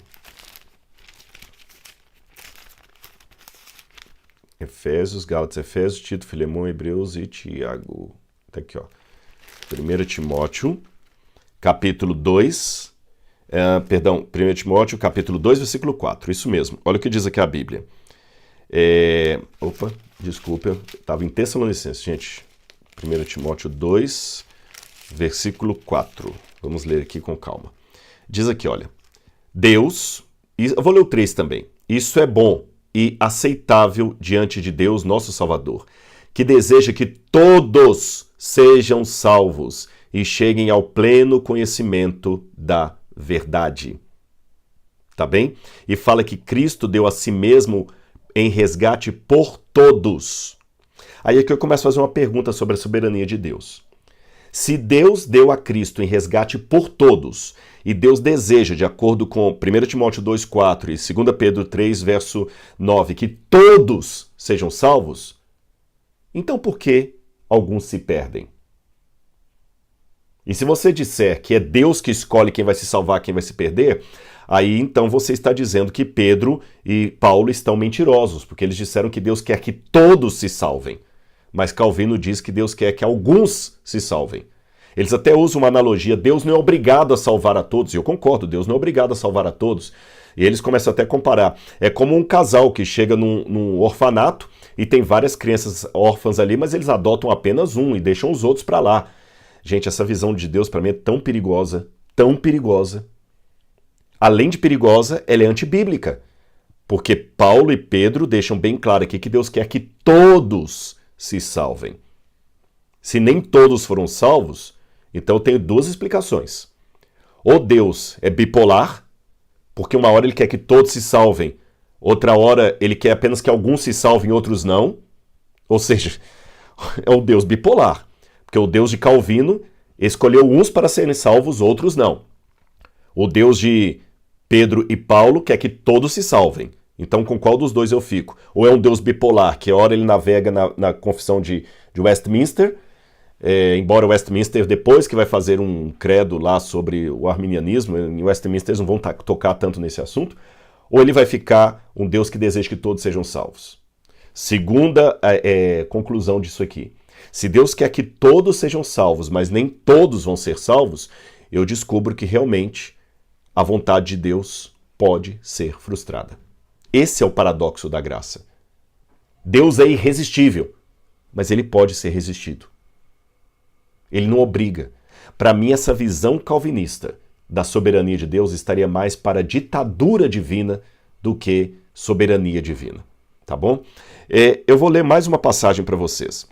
Efésios, Gálatas, Efésios, Tito, Filemão, Hebreus e Tiago. Tá aqui, ó. 1 Timóteo, capítulo 2, 1 Timóteo, capítulo 2, versículo 4. Isso mesmo. Olha o que diz aqui a Bíblia. Desculpa, eu estava em Tessalonicenses, gente. 1 Timóteo 2, versículo 4. Vamos ler aqui com calma. Diz aqui, olha. Deus, eu vou ler o 3 também. Isso é bom e aceitável diante de Deus, nosso Salvador, que deseja que todos sejam salvos e cheguem ao pleno conhecimento da verdade. Tá bem? E fala que Cristo deu a si mesmo em resgate por todos. Aí é que eu começo a fazer uma pergunta sobre a soberania de Deus. Se Deus deu a Cristo em resgate por todos, e Deus deseja, de acordo com 1 Timóteo 2,4 e 2 Pedro 3, verso 9, que todos sejam salvos, então por que alguns se perdem? E se você disser que é Deus que escolhe quem vai se salvar, quem vai se perder, aí então você está dizendo que Pedro e Paulo estão mentirosos, porque eles disseram que Deus quer que todos se salvem. Mas Calvino diz que Deus quer que alguns se salvem. Eles até usam uma analogia, Deus não é obrigado a salvar a todos, e eu concordo, Deus não é obrigado a salvar a todos. E eles começam até a comparar. É como um casal que chega num orfanato e tem várias crianças órfãs ali, mas eles adotam apenas um e deixam os outros para lá. Gente, essa visão de Deus para mim é tão perigosa, tão perigosa. Além de perigosa, ela é antibíblica. Porque Paulo e Pedro deixam bem claro aqui que Deus quer que todos se salvem. Se nem todos foram salvos, então eu tenho duas explicações. Ou Deus é bipolar, porque uma hora ele quer que todos se salvem, outra hora ele quer apenas que alguns se salvem e outros não. Ou seja, é o Deus bipolar. Porque o Deus de Calvino escolheu uns para serem salvos, outros não. O Deus de Pedro e Paulo quer que todos se salvem. Então, com qual dos dois eu fico? Ou é um Deus bipolar, que a hora ele navega na confissão de Westminster, embora Westminster, depois que vai fazer um credo lá sobre o arminianismo, em Westminster eles não vão tocar tanto nesse assunto, ou ele vai ficar um Deus que deseja que todos sejam salvos. Segunda conclusão disso aqui. Se Deus quer que todos sejam salvos, mas nem todos vão ser salvos, eu descubro que realmente a vontade de Deus pode ser frustrada. Esse é o paradoxo da graça. Deus é irresistível, mas ele pode ser resistido. Ele não obriga. Para mim, essa visão calvinista da soberania de Deus estaria mais para a ditadura divina do que soberania divina. Tá bom? Eu vou ler mais uma passagem para vocês.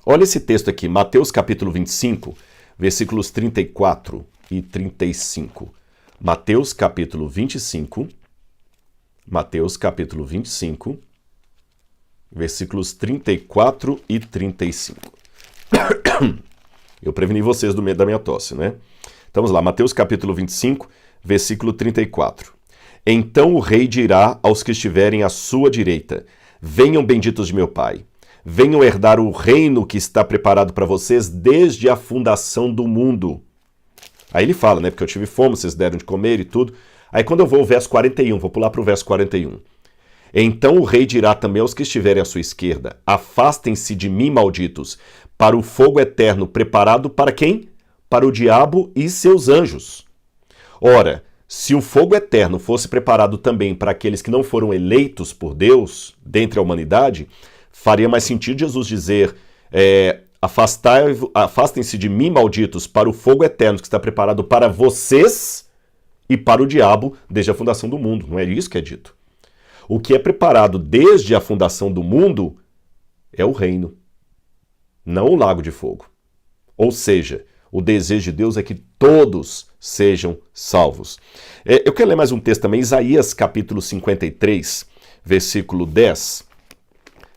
Olha esse texto aqui, Mateus capítulo 25, versículos 34 e 35. Mateus capítulo 25, versículos 34 e 35. Eu preveni vocês da minha tosse, né? Então vamos lá, Mateus capítulo 25, versículo 34. Então o rei dirá aos que estiverem à sua direita: venham benditos de meu Pai, venham herdar o reino que está preparado para vocês desde a fundação do mundo. Aí ele fala, né? Porque eu tive fome, vocês deram de comer e tudo. Aí quando eu vou ao verso 41, vou pular para o verso 41. Então o rei dirá também aos que estiverem à sua esquerda: afastem-se de mim, malditos, para o fogo eterno preparado para quem? Para o diabo e seus anjos. Ora, se o fogo eterno fosse preparado também para aqueles que não foram eleitos por Deus, dentre a humanidade, faria mais sentido Jesus dizer: afastem-se de mim, malditos, para o fogo eterno que está preparado para vocês e para o diabo desde a fundação do mundo. Não é isso que é dito. O que é preparado desde a fundação do mundo é o reino, não o lago de fogo. Ou seja, o desejo de Deus é que todos sejam salvos. Eu quero ler mais um texto também, Isaías capítulo 53, versículo 10.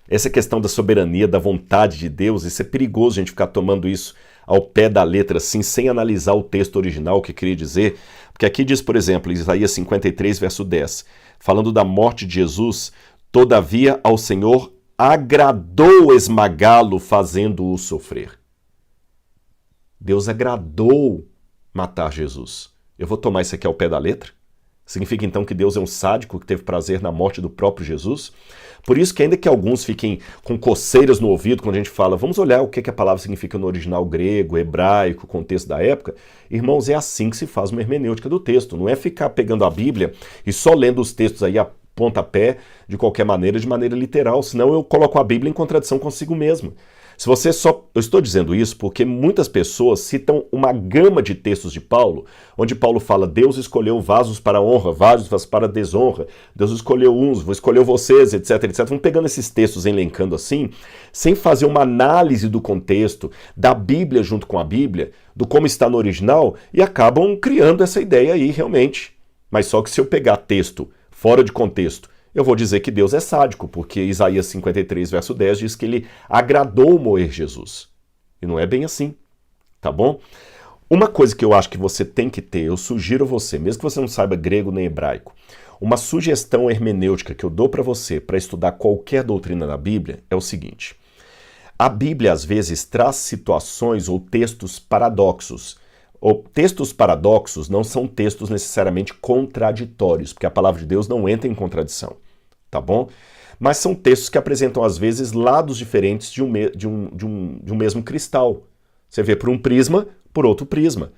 Essa questão da soberania, da vontade de Deus, isso é perigoso a gente ficar tomando isso ao pé da letra, assim, sem analisar o texto original, o que queria dizer. Porque aqui diz, por exemplo, Isaías 53, verso 10, falando da morte de Jesus: todavia ao Senhor agradou esmagá-lo, fazendo-o sofrer. Deus agradou matar Jesus. Eu vou tomar isso aqui ao pé da letra? Significa então que Deus é um sádico que teve prazer na morte do próprio Jesus? Por isso que ainda que alguns fiquem com coceiras no ouvido quando a gente fala, vamos olhar o que a palavra significa no original grego, hebraico, contexto da época, irmãos, é assim que se faz uma hermenêutica do texto. Não é ficar pegando a Bíblia e só lendo os textos aí a pontapé de qualquer maneira, de maneira literal, senão eu coloco a Bíblia em contradição consigo mesmo. Se você só... Eu estou dizendo isso porque muitas pessoas citam uma gama de textos de Paulo, onde Paulo fala: Deus escolheu vasos para honra, vasos para desonra, Deus escolheu uns, escolheu vocês, etc, etc. Vão pegando esses textos, elencando assim, sem fazer uma análise do contexto, da Bíblia junto com a Bíblia, do como está no original, e acabam criando essa ideia aí realmente. Mas só que se eu pegar texto fora de contexto, eu vou dizer que Deus é sádico, porque Isaías 53, verso 10 diz que ele agradou moer Jesus. E não é bem assim, tá bom? Uma coisa que eu acho que você tem que ter, eu sugiro a você, mesmo que você não saiba grego nem hebraico, uma sugestão hermenêutica que eu dou para você para estudar qualquer doutrina da Bíblia é o seguinte: a Bíblia às vezes traz situações ou textos paradoxos. Textos paradoxos não são textos necessariamente contraditórios, porque a palavra de Deus não entra em contradição, tá bom? Mas são textos que apresentam, às vezes, lados diferentes de um mesmo cristal. Você vê por um prisma, por outro prisma.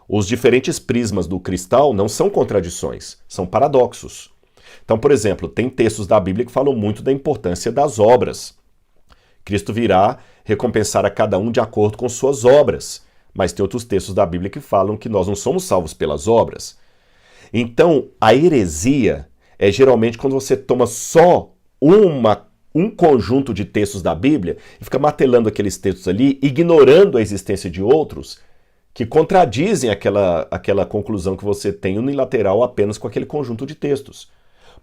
Os diferentes prismas do cristal não são contradições, são paradoxos. Então, por exemplo, tem textos da Bíblia que falam muito da importância das obras. Cristo virá recompensar a cada um de acordo com suas obras. Mas tem outros textos da Bíblia que falam que nós não somos salvos pelas obras. Então, a heresia, é geralmente quando você toma só um conjunto de textos da Bíblia e fica martelando aqueles textos ali, ignorando a existência de outros que contradizem aquela conclusão que você tem unilateral apenas com aquele conjunto de textos.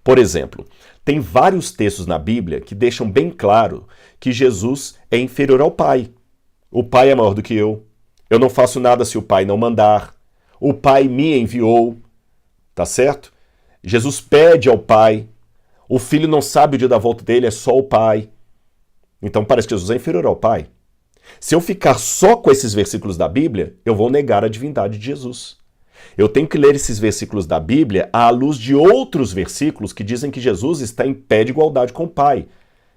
Por exemplo, tem vários textos na Bíblia que deixam bem claro que Jesus é inferior ao Pai. O Pai é maior do que eu não faço nada se o Pai não mandar, o Pai me enviou, tá certo? Jesus pede ao Pai, o Filho não sabe o dia da volta dele, é só o Pai. Então parece que Jesus é inferior ao Pai. Se eu ficar só com esses versículos da Bíblia, eu vou negar a divindade de Jesus. Eu tenho que ler esses versículos da Bíblia à luz de outros versículos que dizem que Jesus está em pé de igualdade com o Pai.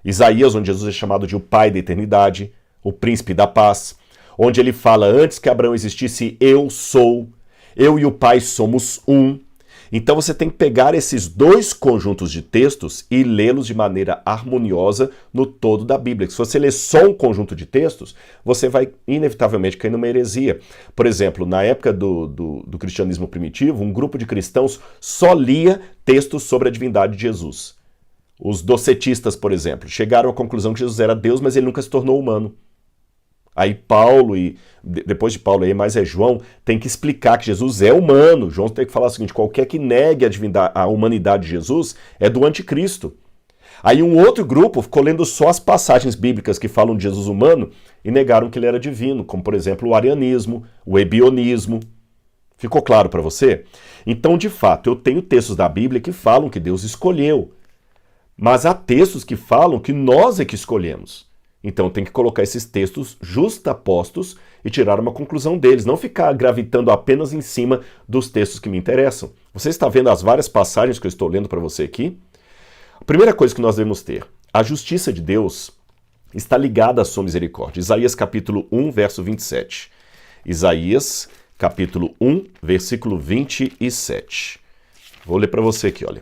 Isaías, onde Jesus é chamado de o Pai da eternidade, o príncipe da paz, onde ele fala, antes que Abraão existisse, eu sou, eu e o Pai somos um. Então você tem que pegar esses dois conjuntos de textos e lê-los de maneira harmoniosa no todo da Bíblia. Se você ler só um conjunto de textos, você vai inevitavelmente cair numa heresia. Por exemplo, na época do cristianismo primitivo, um grupo de cristãos só lia textos sobre a divindade de Jesus. Os docetistas, por exemplo, chegaram à conclusão que Jesus era Deus, mas ele nunca se tornou humano. Aí Paulo, e depois de Paulo aí, mais é João, tem que explicar que Jesus é humano. João tem que falar o seguinte, qualquer que negue a humanidade de Jesus é do anticristo. Aí um outro grupo ficou lendo só as passagens bíblicas que falam de Jesus humano e negaram que ele era divino, como por exemplo o arianismo, o ebionismo. Ficou claro para você? Então, de fato, eu tenho textos da Bíblia que falam que Deus escolheu. Mas há textos que falam que nós é que escolhemos. Então tem que colocar esses textos justapostos e tirar uma conclusão deles, não ficar gravitando apenas em cima dos textos que me interessam. Você está vendo as várias passagens que eu estou lendo para você aqui? A primeira coisa que nós devemos ter, a justiça de Deus está ligada à sua misericórdia. Isaías capítulo 1, verso 27. Isaías capítulo 1, versículo 27. Vou ler para você aqui, olha.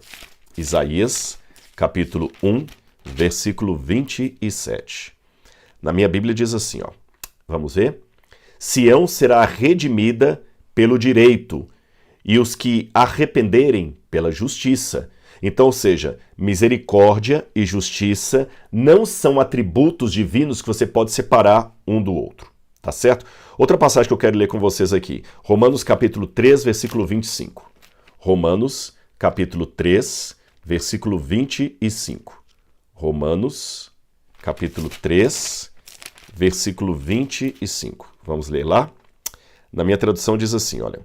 Isaías capítulo 1, versículo 27. Na minha Bíblia diz assim, ó. Vamos ver? Sião será redimida pelo direito, e os que arrependerem pela justiça. Então, ou seja, misericórdia e justiça não são atributos divinos que você pode separar um do outro. Tá certo? Outra passagem que eu quero ler com vocês aqui. Romanos capítulo 3, versículo 25. Romanos capítulo 3, versículo 25. Romanos capítulo 3, versículo 25. Vamos ler lá? Na minha tradução diz assim, olha.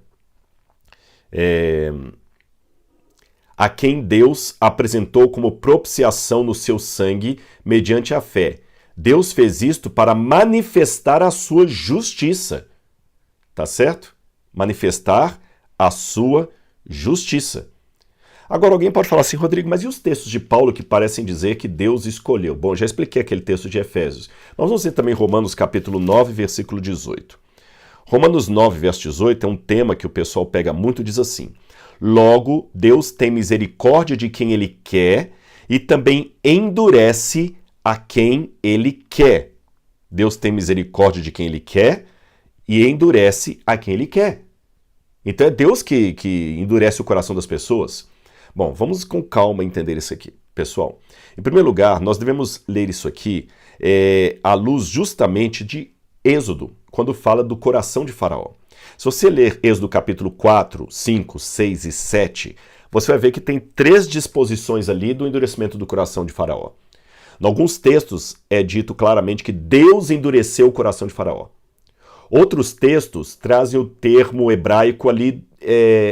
A quem Deus apresentou como propiciação no seu sangue mediante a fé. Deus fez isto para manifestar a sua justiça. Tá certo? Manifestar a sua justiça. Agora alguém pode falar assim, Rodrigo, mas e os textos de Paulo que parecem dizer que Deus escolheu? Bom, já expliquei aquele texto de Efésios. Nós vamos ver também Romanos capítulo 9, versículo 18. Romanos 9, verso 18 é um tema que o pessoal pega muito e diz assim, logo, Deus tem misericórdia de quem Ele quer e também endurece a quem Ele quer. Deus tem misericórdia de quem Ele quer e endurece a quem Ele quer. Então é Deus que endurece o coração das pessoas. Bom, vamos com calma entender isso aqui, pessoal. Em primeiro lugar, nós devemos ler isso aqui à luz justamente de Êxodo, quando fala do coração de Faraó. Se você ler Êxodo capítulo 4, 5, 6 e 7, você vai ver que tem 3 disposições ali do endurecimento do coração de Faraó. Em alguns textos é dito claramente que Deus endureceu o coração de Faraó. Outros textos trazem o termo hebraico ali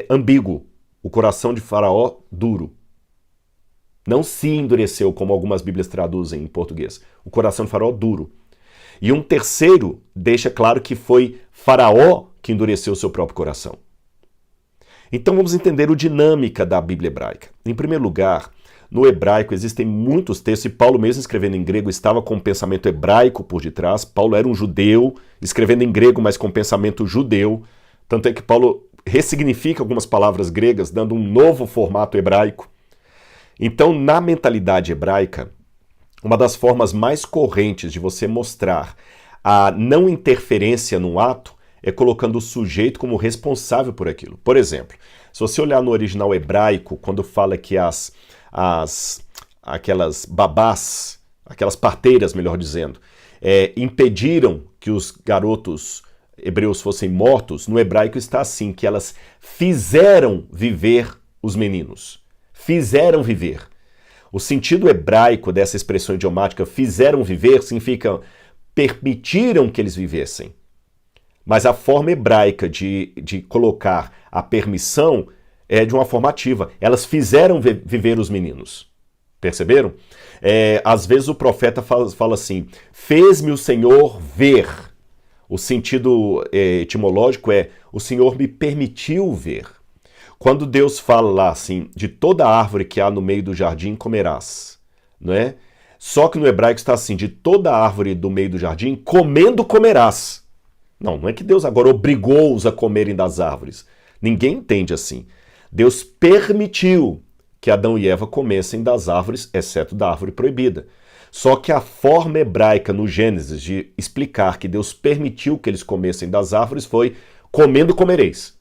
ambíguo. O coração de Faraó duro. Não se endureceu, como algumas Bíblias traduzem em português. O coração de Faraó duro. E um terceiro deixa claro que foi Faraó que endureceu o seu próprio coração. Então vamos entender a dinâmica da Bíblia hebraica. Em primeiro lugar, no hebraico existem muitos textos, e Paulo mesmo escrevendo em grego estava com um pensamento hebraico por detrás. Paulo era um judeu, escrevendo em grego, mas com pensamento judeu. Tanto é que Paulo ressignifica algumas palavras gregas, dando um novo formato hebraico. Então, na mentalidade hebraica, uma das formas mais correntes de você mostrar a não interferência num ato é colocando o sujeito como responsável por aquilo. Por exemplo, se você olhar no original hebraico, quando fala que aquelas babás, aquelas parteiras, melhor dizendo, impediram que os garotos hebreus fossem mortos, no hebraico está assim, que elas fizeram viver os meninos. Fizeram viver. O sentido hebraico dessa expressão idiomática, fizeram viver, significa permitiram que eles vivessem. Mas a forma hebraica de colocar a permissão é de uma forma ativa. Elas fizeram viver os meninos. Perceberam? Às vezes o profeta fala assim, fez-me o Senhor ver. O sentido etimológico é, o Senhor me permitiu ver. Quando Deus fala lá assim, de toda árvore que há no meio do jardim comerás, não é? Só que no hebraico está assim, de toda árvore do meio do jardim, comendo comerás. Não é que Deus agora obrigou-os a comerem das árvores. Ninguém entende assim. Deus permitiu que Adão e Eva comessem das árvores, exceto da árvore proibida. Só que a forma hebraica no Gênesis de explicar que Deus permitiu que eles comessem das árvores foi comendo comereis.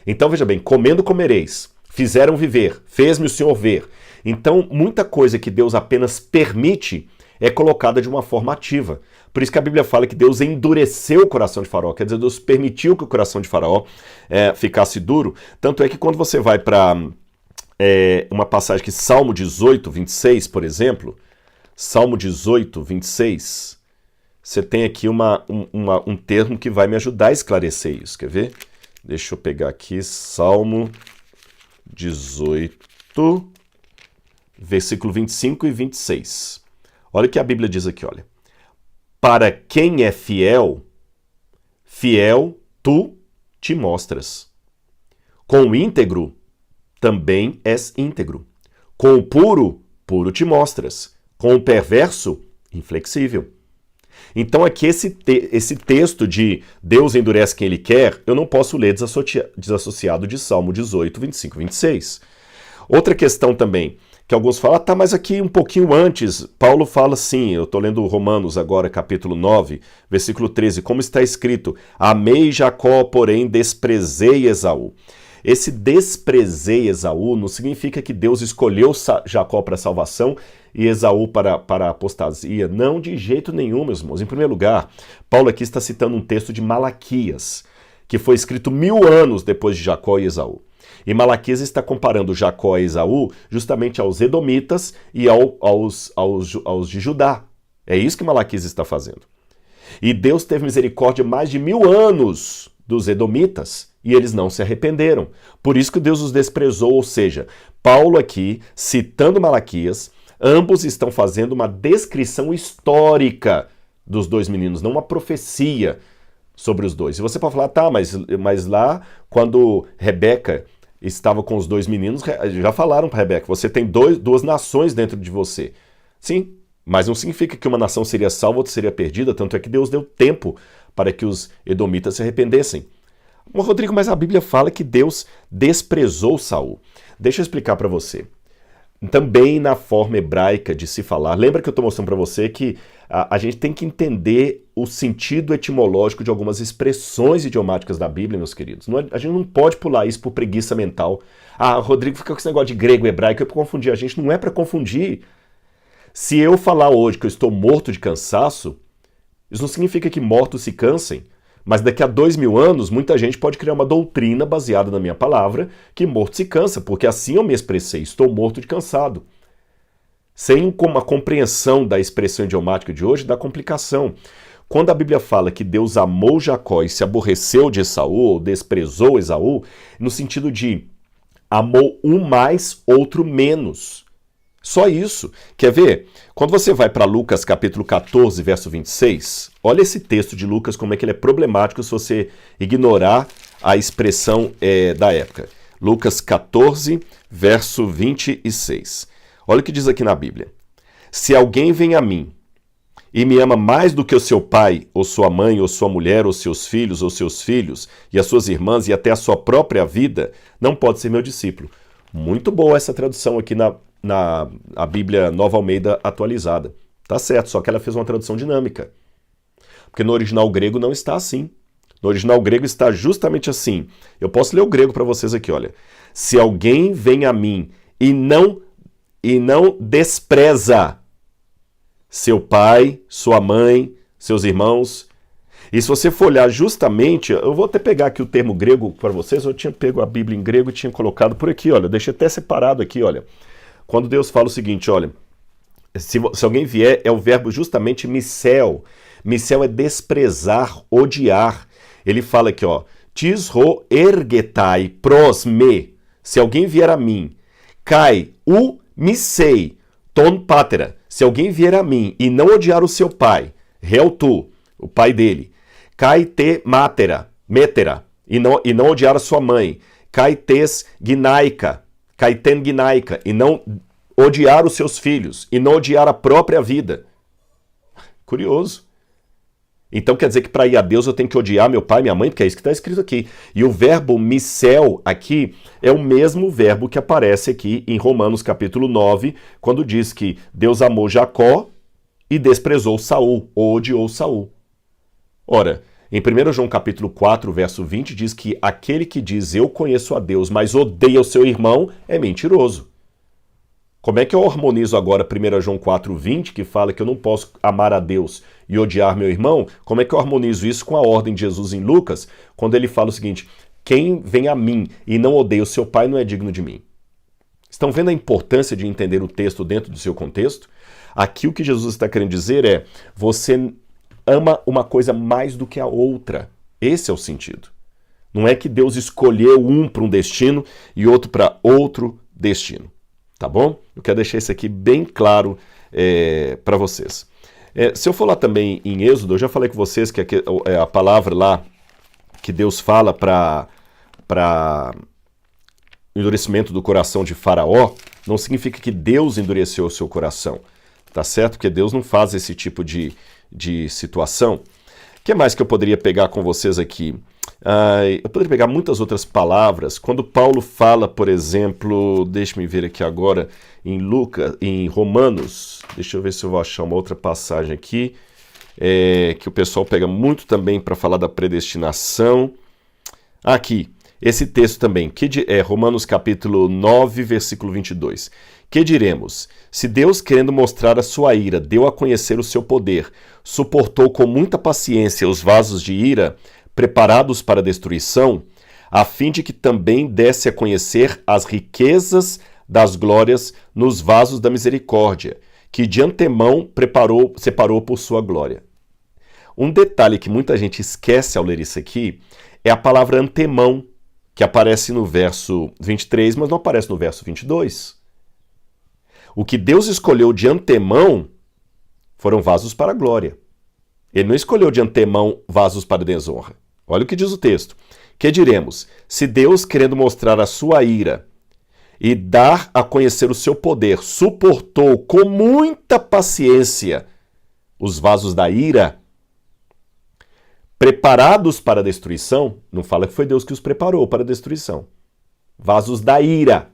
Então veja bem, comendo comereis, fizeram viver, fez-me o Senhor ver. Então muita coisa que Deus apenas permite é colocada de uma forma ativa. Por isso que a Bíblia fala que Deus endureceu o coração de Faraó, quer dizer, Deus permitiu que o coração de Faraó ficasse duro. Tanto é que quando você vai para uma passagem que Salmo 18, 26, por exemplo, Salmo 18, 26, você tem aqui um termo que vai me ajudar a esclarecer isso, quer ver? Deixa eu pegar aqui, Salmo 18, versículo 25 e 26. Olha o que a Bíblia diz aqui, olha. Para quem é fiel, fiel tu te mostras. Com o íntegro, também és íntegro. Com o puro, puro te mostras. Com o perverso, inflexível. Então aqui esse texto de Deus endurece quem Ele quer, eu não posso ler desassociado de Salmo 18, 25 e 26. Outra questão também, que alguns falam, tá, mas aqui um pouquinho antes, Paulo fala assim, eu estou lendo Romanos agora, capítulo 9, versículo 13, como está escrito, amei Jacó, porém desprezei Esaú. Esse desprezei Esaú não significa que Deus escolheu Jacó para a salvação e Esaú para a apostasia. Não, de jeito nenhum, meus irmãos. Em primeiro lugar, Paulo aqui está citando um texto de Malaquias, que foi escrito 1000 anos depois de Jacó e Esaú. E Malaquias está comparando Jacó e Esaú justamente aos edomitas e aos de Judá. É isso que Malaquias está fazendo. E Deus teve misericórdia mais de 1000 anos dos edomitas e eles não se arrependeram. Por isso que Deus os desprezou, ou seja, Paulo aqui, citando Malaquias, ambos estão fazendo uma descrição histórica dos dois meninos, não uma profecia sobre os dois. E você pode falar, tá, mas lá, quando Rebeca estava com os dois meninos, já falaram para Rebeca, você tem duas nações dentro de você. Sim, mas não significa que uma nação seria salva, outra seria perdida, tanto é que Deus deu tempo para que os edomitas se arrependessem. Rodrigo, mas a Bíblia fala que Deus desprezou Saul. Deixa eu explicar para você. Também na forma hebraica de se falar, lembra que eu estou mostrando para você que a gente tem que entender o sentido etimológico de algumas expressões idiomáticas da Bíblia, meus queridos. A gente não pode pular isso por preguiça mental. Ah, Rodrigo fica com esse negócio de grego e hebraico, é para confundir a gente. Não é para confundir. Se eu falar hoje que eu estou morto de cansaço, isso não significa que mortos se cansem. Mas daqui a 2000 anos, muita gente pode criar uma doutrina baseada na minha palavra que morto se cansa, porque assim eu me expressei, estou morto de cansado. Sem uma compreensão da expressão idiomática de hoje, dá complicação. Quando a Bíblia fala que Deus amou Jacó e se aborreceu de Esaú, ou desprezou Esaú, no sentido de amou um mais, outro menos. Só isso. Quer ver? Quando você vai para Lucas capítulo 14, verso 26, olha esse texto de Lucas, como é que ele é problemático se você ignorar a expressão da época. Lucas 14, verso 26. Olha o que diz aqui na Bíblia. Se alguém vem a mim e me ama mais do que o seu pai, ou sua mãe, ou sua mulher, ou seus filhos, e as suas irmãs, e até a sua própria vida, não pode ser meu discípulo. Muito boa essa tradução aqui na Bíblia Nova Almeida atualizada. Tá certo, só que ela fez uma tradução dinâmica. Porque no original grego não está assim. No original grego está justamente assim. Eu posso ler o grego para vocês aqui, olha. Se alguém vem a mim e não despreza seu pai, sua mãe, seus irmãos. E se você for olhar justamente, eu vou até pegar aqui o termo grego para vocês, eu tinha pego a Bíblia em grego e tinha colocado por aqui, olha, deixei até separado aqui, olha. Quando Deus fala o seguinte, olha, se alguém vier, é o verbo justamente misel. Misel é desprezar, odiar. Ele fala aqui, ó, tisro ergetai pros me. Se alguém vier a mim, kai u misei ton patera. Se alguém vier a mim e não odiar o seu pai, tu, o pai dele, kai te matera, metera, e não odiar a sua mãe, kai tes ginaika, kai ten ginaika, e não odiar os seus filhos, e não odiar a própria vida. Curioso. Então quer dizer que para ir a Deus eu tenho que odiar meu pai e minha mãe, porque é isso que está escrito aqui. E o verbo misel aqui é o mesmo verbo que aparece aqui em Romanos capítulo 9, quando diz que Deus amou Jacó e desprezou Saul, ou odiou Saul. Ora, em 1 João capítulo 4, verso 20, diz que aquele que diz eu conheço a Deus, mas odeia o seu irmão, é mentiroso. Como é que eu harmonizo agora 1 João 4,20, que fala que eu não posso amar a Deus e odiar meu irmão? Como é que eu harmonizo isso com a ordem de Jesus em Lucas, quando ele fala o seguinte, quem vem a mim e não odeia o seu pai não é digno de mim? Estão vendo a importância de entender o texto dentro do seu contexto? Aqui o que Jesus está querendo dizer é, você ama uma coisa mais do que a outra. Esse é o sentido. Não é que Deus escolheu um para um destino e outro para outro destino. Tá bom? Eu quero deixar isso aqui bem claro para vocês. Se eu for lá também em Êxodo, eu já falei com vocês que a palavra lá que Deus fala para endurecimento do coração de Faraó, não significa que Deus endureceu o seu coração. Tá certo? Porque Deus não faz esse tipo de situação. O que mais que eu poderia pegar com vocês aqui? Eu poderia pegar muitas outras palavras. Quando Paulo fala, por exemplo, deixa-me ver aqui agora, em Romanos, deixa eu ver se eu vou achar uma outra passagem aqui, que o pessoal pega muito também para falar da predestinação. Aqui, esse texto também, Romanos capítulo 9, versículo 22. Que diremos? Se Deus, querendo mostrar a sua ira, deu a conhecer o seu poder, suportou com muita paciência os vasos de ira, preparados para a destruição, a fim de que também desse a conhecer as riquezas das glórias nos vasos da misericórdia, que de antemão separou por sua glória. Um detalhe que muita gente esquece ao ler isso aqui é a palavra antemão, que aparece no verso 23, mas não aparece no verso 22. O que Deus escolheu de antemão foram vasos para a glória. Ele não escolheu de antemão vasos para desonra. Olha o que diz o texto. Que diremos? Se Deus, querendo mostrar a sua ira e dar a conhecer o seu poder, suportou com muita paciência os vasos da ira, preparados para a destruição, não fala que foi Deus que os preparou para a destruição. Vasos da ira,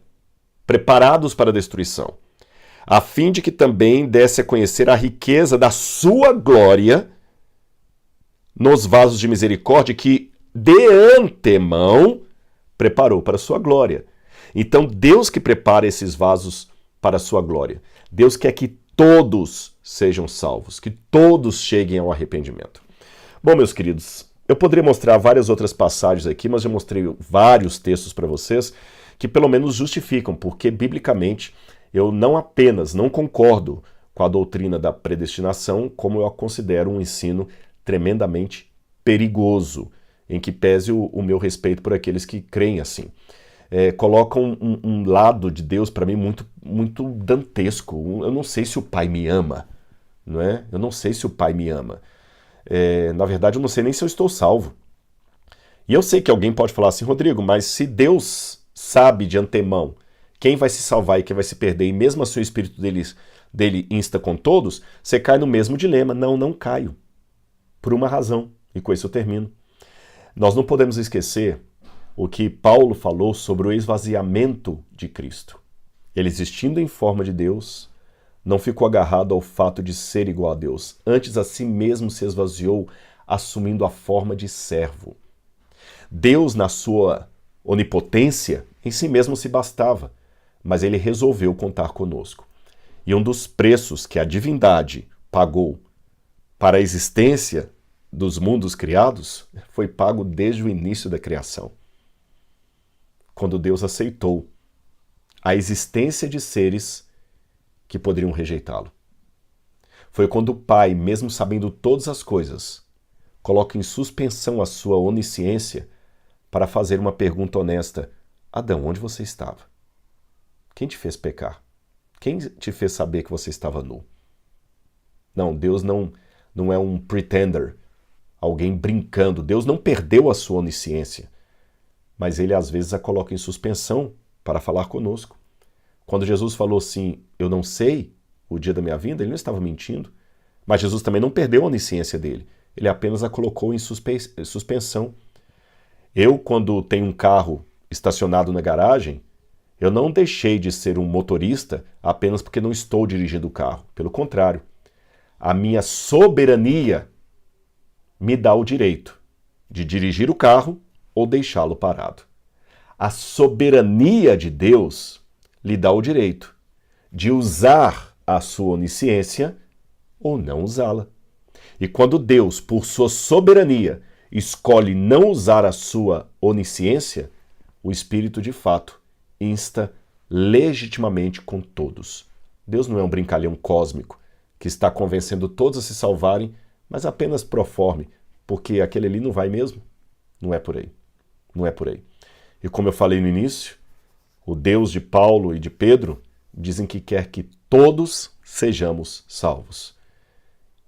preparados para a destruição, a fim de que também desse a conhecer a riqueza da sua glória nos vasos de misericórdia que de antemão preparou para a sua glória. Então, Deus que prepara esses vasos para a sua glória. Deus quer que todos sejam salvos, que todos cheguem ao arrependimento. Bom, meus queridos, eu poderia mostrar várias outras passagens aqui, mas eu mostrei vários textos para vocês que pelo menos justificam, porque biblicamente eu não apenas não concordo com a doutrina da predestinação, como eu a considero um ensino tremendamente perigoso, em que pese o meu respeito por aqueles que creem assim. Colocam um lado de Deus para mim muito dantesco. Eu não sei se o Pai me ama, não é? Eu não sei se o Pai me ama. Na verdade, eu não sei nem se eu estou salvo. E eu sei que alguém pode falar assim, Rodrigo, mas se Deus sabe de antemão quem vai se salvar e quem vai se perder, e mesmo assim o Espírito dele insta com todos, você cai no mesmo dilema. Não caio. Por uma razão, e com isso eu termino. Nós não podemos esquecer o que Paulo falou sobre o esvaziamento de Cristo. Ele, existindo em forma de Deus, não ficou agarrado ao fato de ser igual a Deus. Antes, a si mesmo se esvaziou, assumindo a forma de servo. Deus, na sua onipotência, em si mesmo se bastava, mas ele resolveu contar conosco. E um dos preços que a divindade pagou para a existência dos mundos criados foi pago desde o início da criação. Quando Deus aceitou a existência de seres que poderiam rejeitá-lo. Foi quando o Pai, mesmo sabendo todas as coisas, coloca em suspensão a sua onisciência para fazer uma pergunta honesta: Adão, onde você estava? Quem te fez pecar? Quem te fez saber que você estava nu? Não, Deus não é um pretender, alguém brincando. Deus não perdeu a sua onisciência, mas ele às vezes a coloca em suspensão para falar conosco. Quando Jesus falou assim, eu não sei o dia da minha vinda, ele não estava mentindo, mas Jesus também não perdeu a onisciência dele, ele apenas a colocou em suspensão. Eu, quando tenho um carro estacionado na garagem, eu não deixei de ser um motorista apenas porque não estou dirigindo o carro. Pelo contrário, a minha soberania me dá o direito de dirigir o carro ou deixá-lo parado. A soberania de Deus lhe dá o direito de usar a sua onisciência ou não usá-la. E quando Deus, por sua soberania, escolhe não usar a sua onisciência, o Espírito de fato insta legitimamente com todos. Deus não é um brincalhão cósmico que está convencendo todos a se salvarem, mas apenas pro forma, porque aquele ali não vai mesmo. Não é por aí. Não é por aí. E como eu falei no início, o Deus de Paulo e de Pedro dizem que quer que todos sejamos salvos.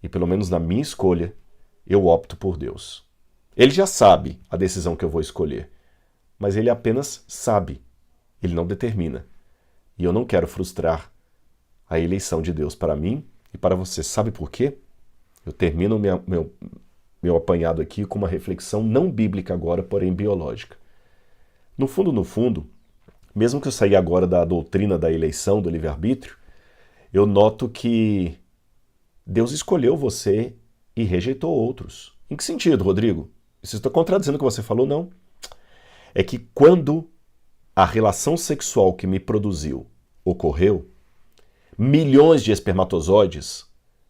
E pelo menos na minha escolha, eu opto por Deus. Ele já sabe a decisão que eu vou escolher, mas ele apenas sabe, ele não determina. E eu não quero frustrar a eleição de Deus para mim e para você. Sabe por quê? Eu termino meu apanhado aqui com uma reflexão não bíblica agora, porém biológica. No fundo, mesmo que eu saia agora da doutrina da eleição, do livre-arbítrio, eu noto que Deus escolheu você e rejeitou outros. Em que sentido, Rodrigo? Você está contradizendo o que você falou? Não. É que quando a relação sexual que me produziu ocorreu, milhões de espermatozoides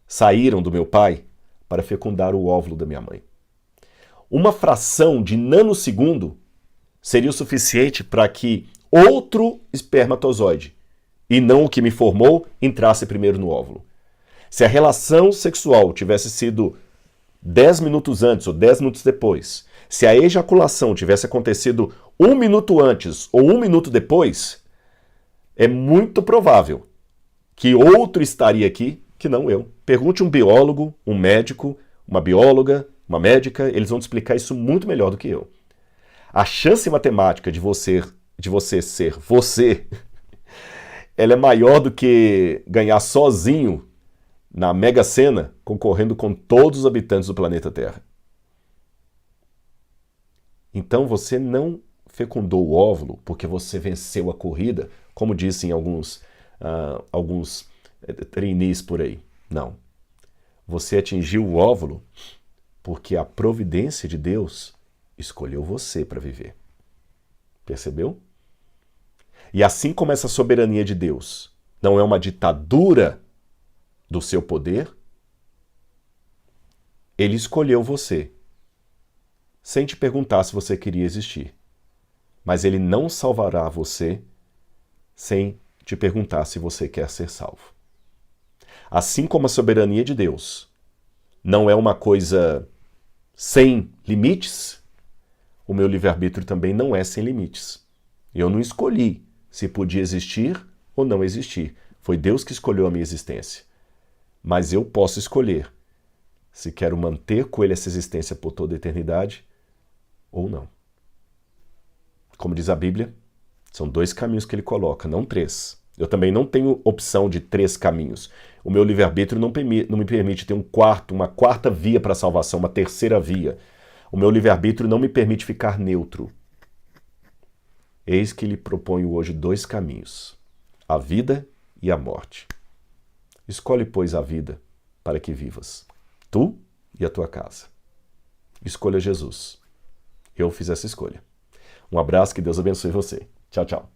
saíram do meu pai para fecundar o óvulo da minha mãe. Uma fração de nanosegundo seria o suficiente para que outro espermatozoide, e não o que me formou, entrasse primeiro no óvulo. Se a relação sexual tivesse sido 10 minutos antes ou 10 minutos depois, se a ejaculação tivesse acontecido 1 minuto antes ou 1 minuto depois, é muito provável que outro estaria aqui que não eu. Pergunte um biólogo, um médico, uma bióloga, uma médica, eles vão te explicar isso muito melhor do que eu. A chance matemática de você ser você, ela é maior do que ganhar sozinho na Mega Sena, concorrendo com todos os habitantes do planeta Terra. Então você não fecundou o óvulo porque você venceu a corrida, como dizem alguns trainees por aí. Não. Você atingiu o óvulo porque a providência de Deus escolheu você para viver. Percebeu? E assim como essa soberania de Deus não é uma ditadura do seu poder, ele escolheu você, sem te perguntar se você queria existir. Mas ele não salvará você sem te perguntar se você quer ser salvo. Assim como a soberania de Deus não é uma coisa sem limites, o meu livre-arbítrio também não é sem limites. Eu não escolhi se podia existir ou não existir. Foi Deus que escolheu a minha existência. Mas eu posso escolher se quero manter com ele essa existência por toda a eternidade ou não. Como diz a Bíblia, são 2 caminhos que ele coloca, não 3. Eu também não tenho opção de 3 caminhos. O meu livre-arbítrio não me permite ter uma quarta via para a salvação, uma terceira via. O meu livre-arbítrio não me permite ficar neutro. Eis que lhe proponho hoje 2 caminhos, a vida e a morte. Escolhe, pois, a vida para que vivas, tu e a tua casa. escolha Jesus. Eu fiz essa escolha. Um abraço, que Deus abençoe você. Tchau, tchau.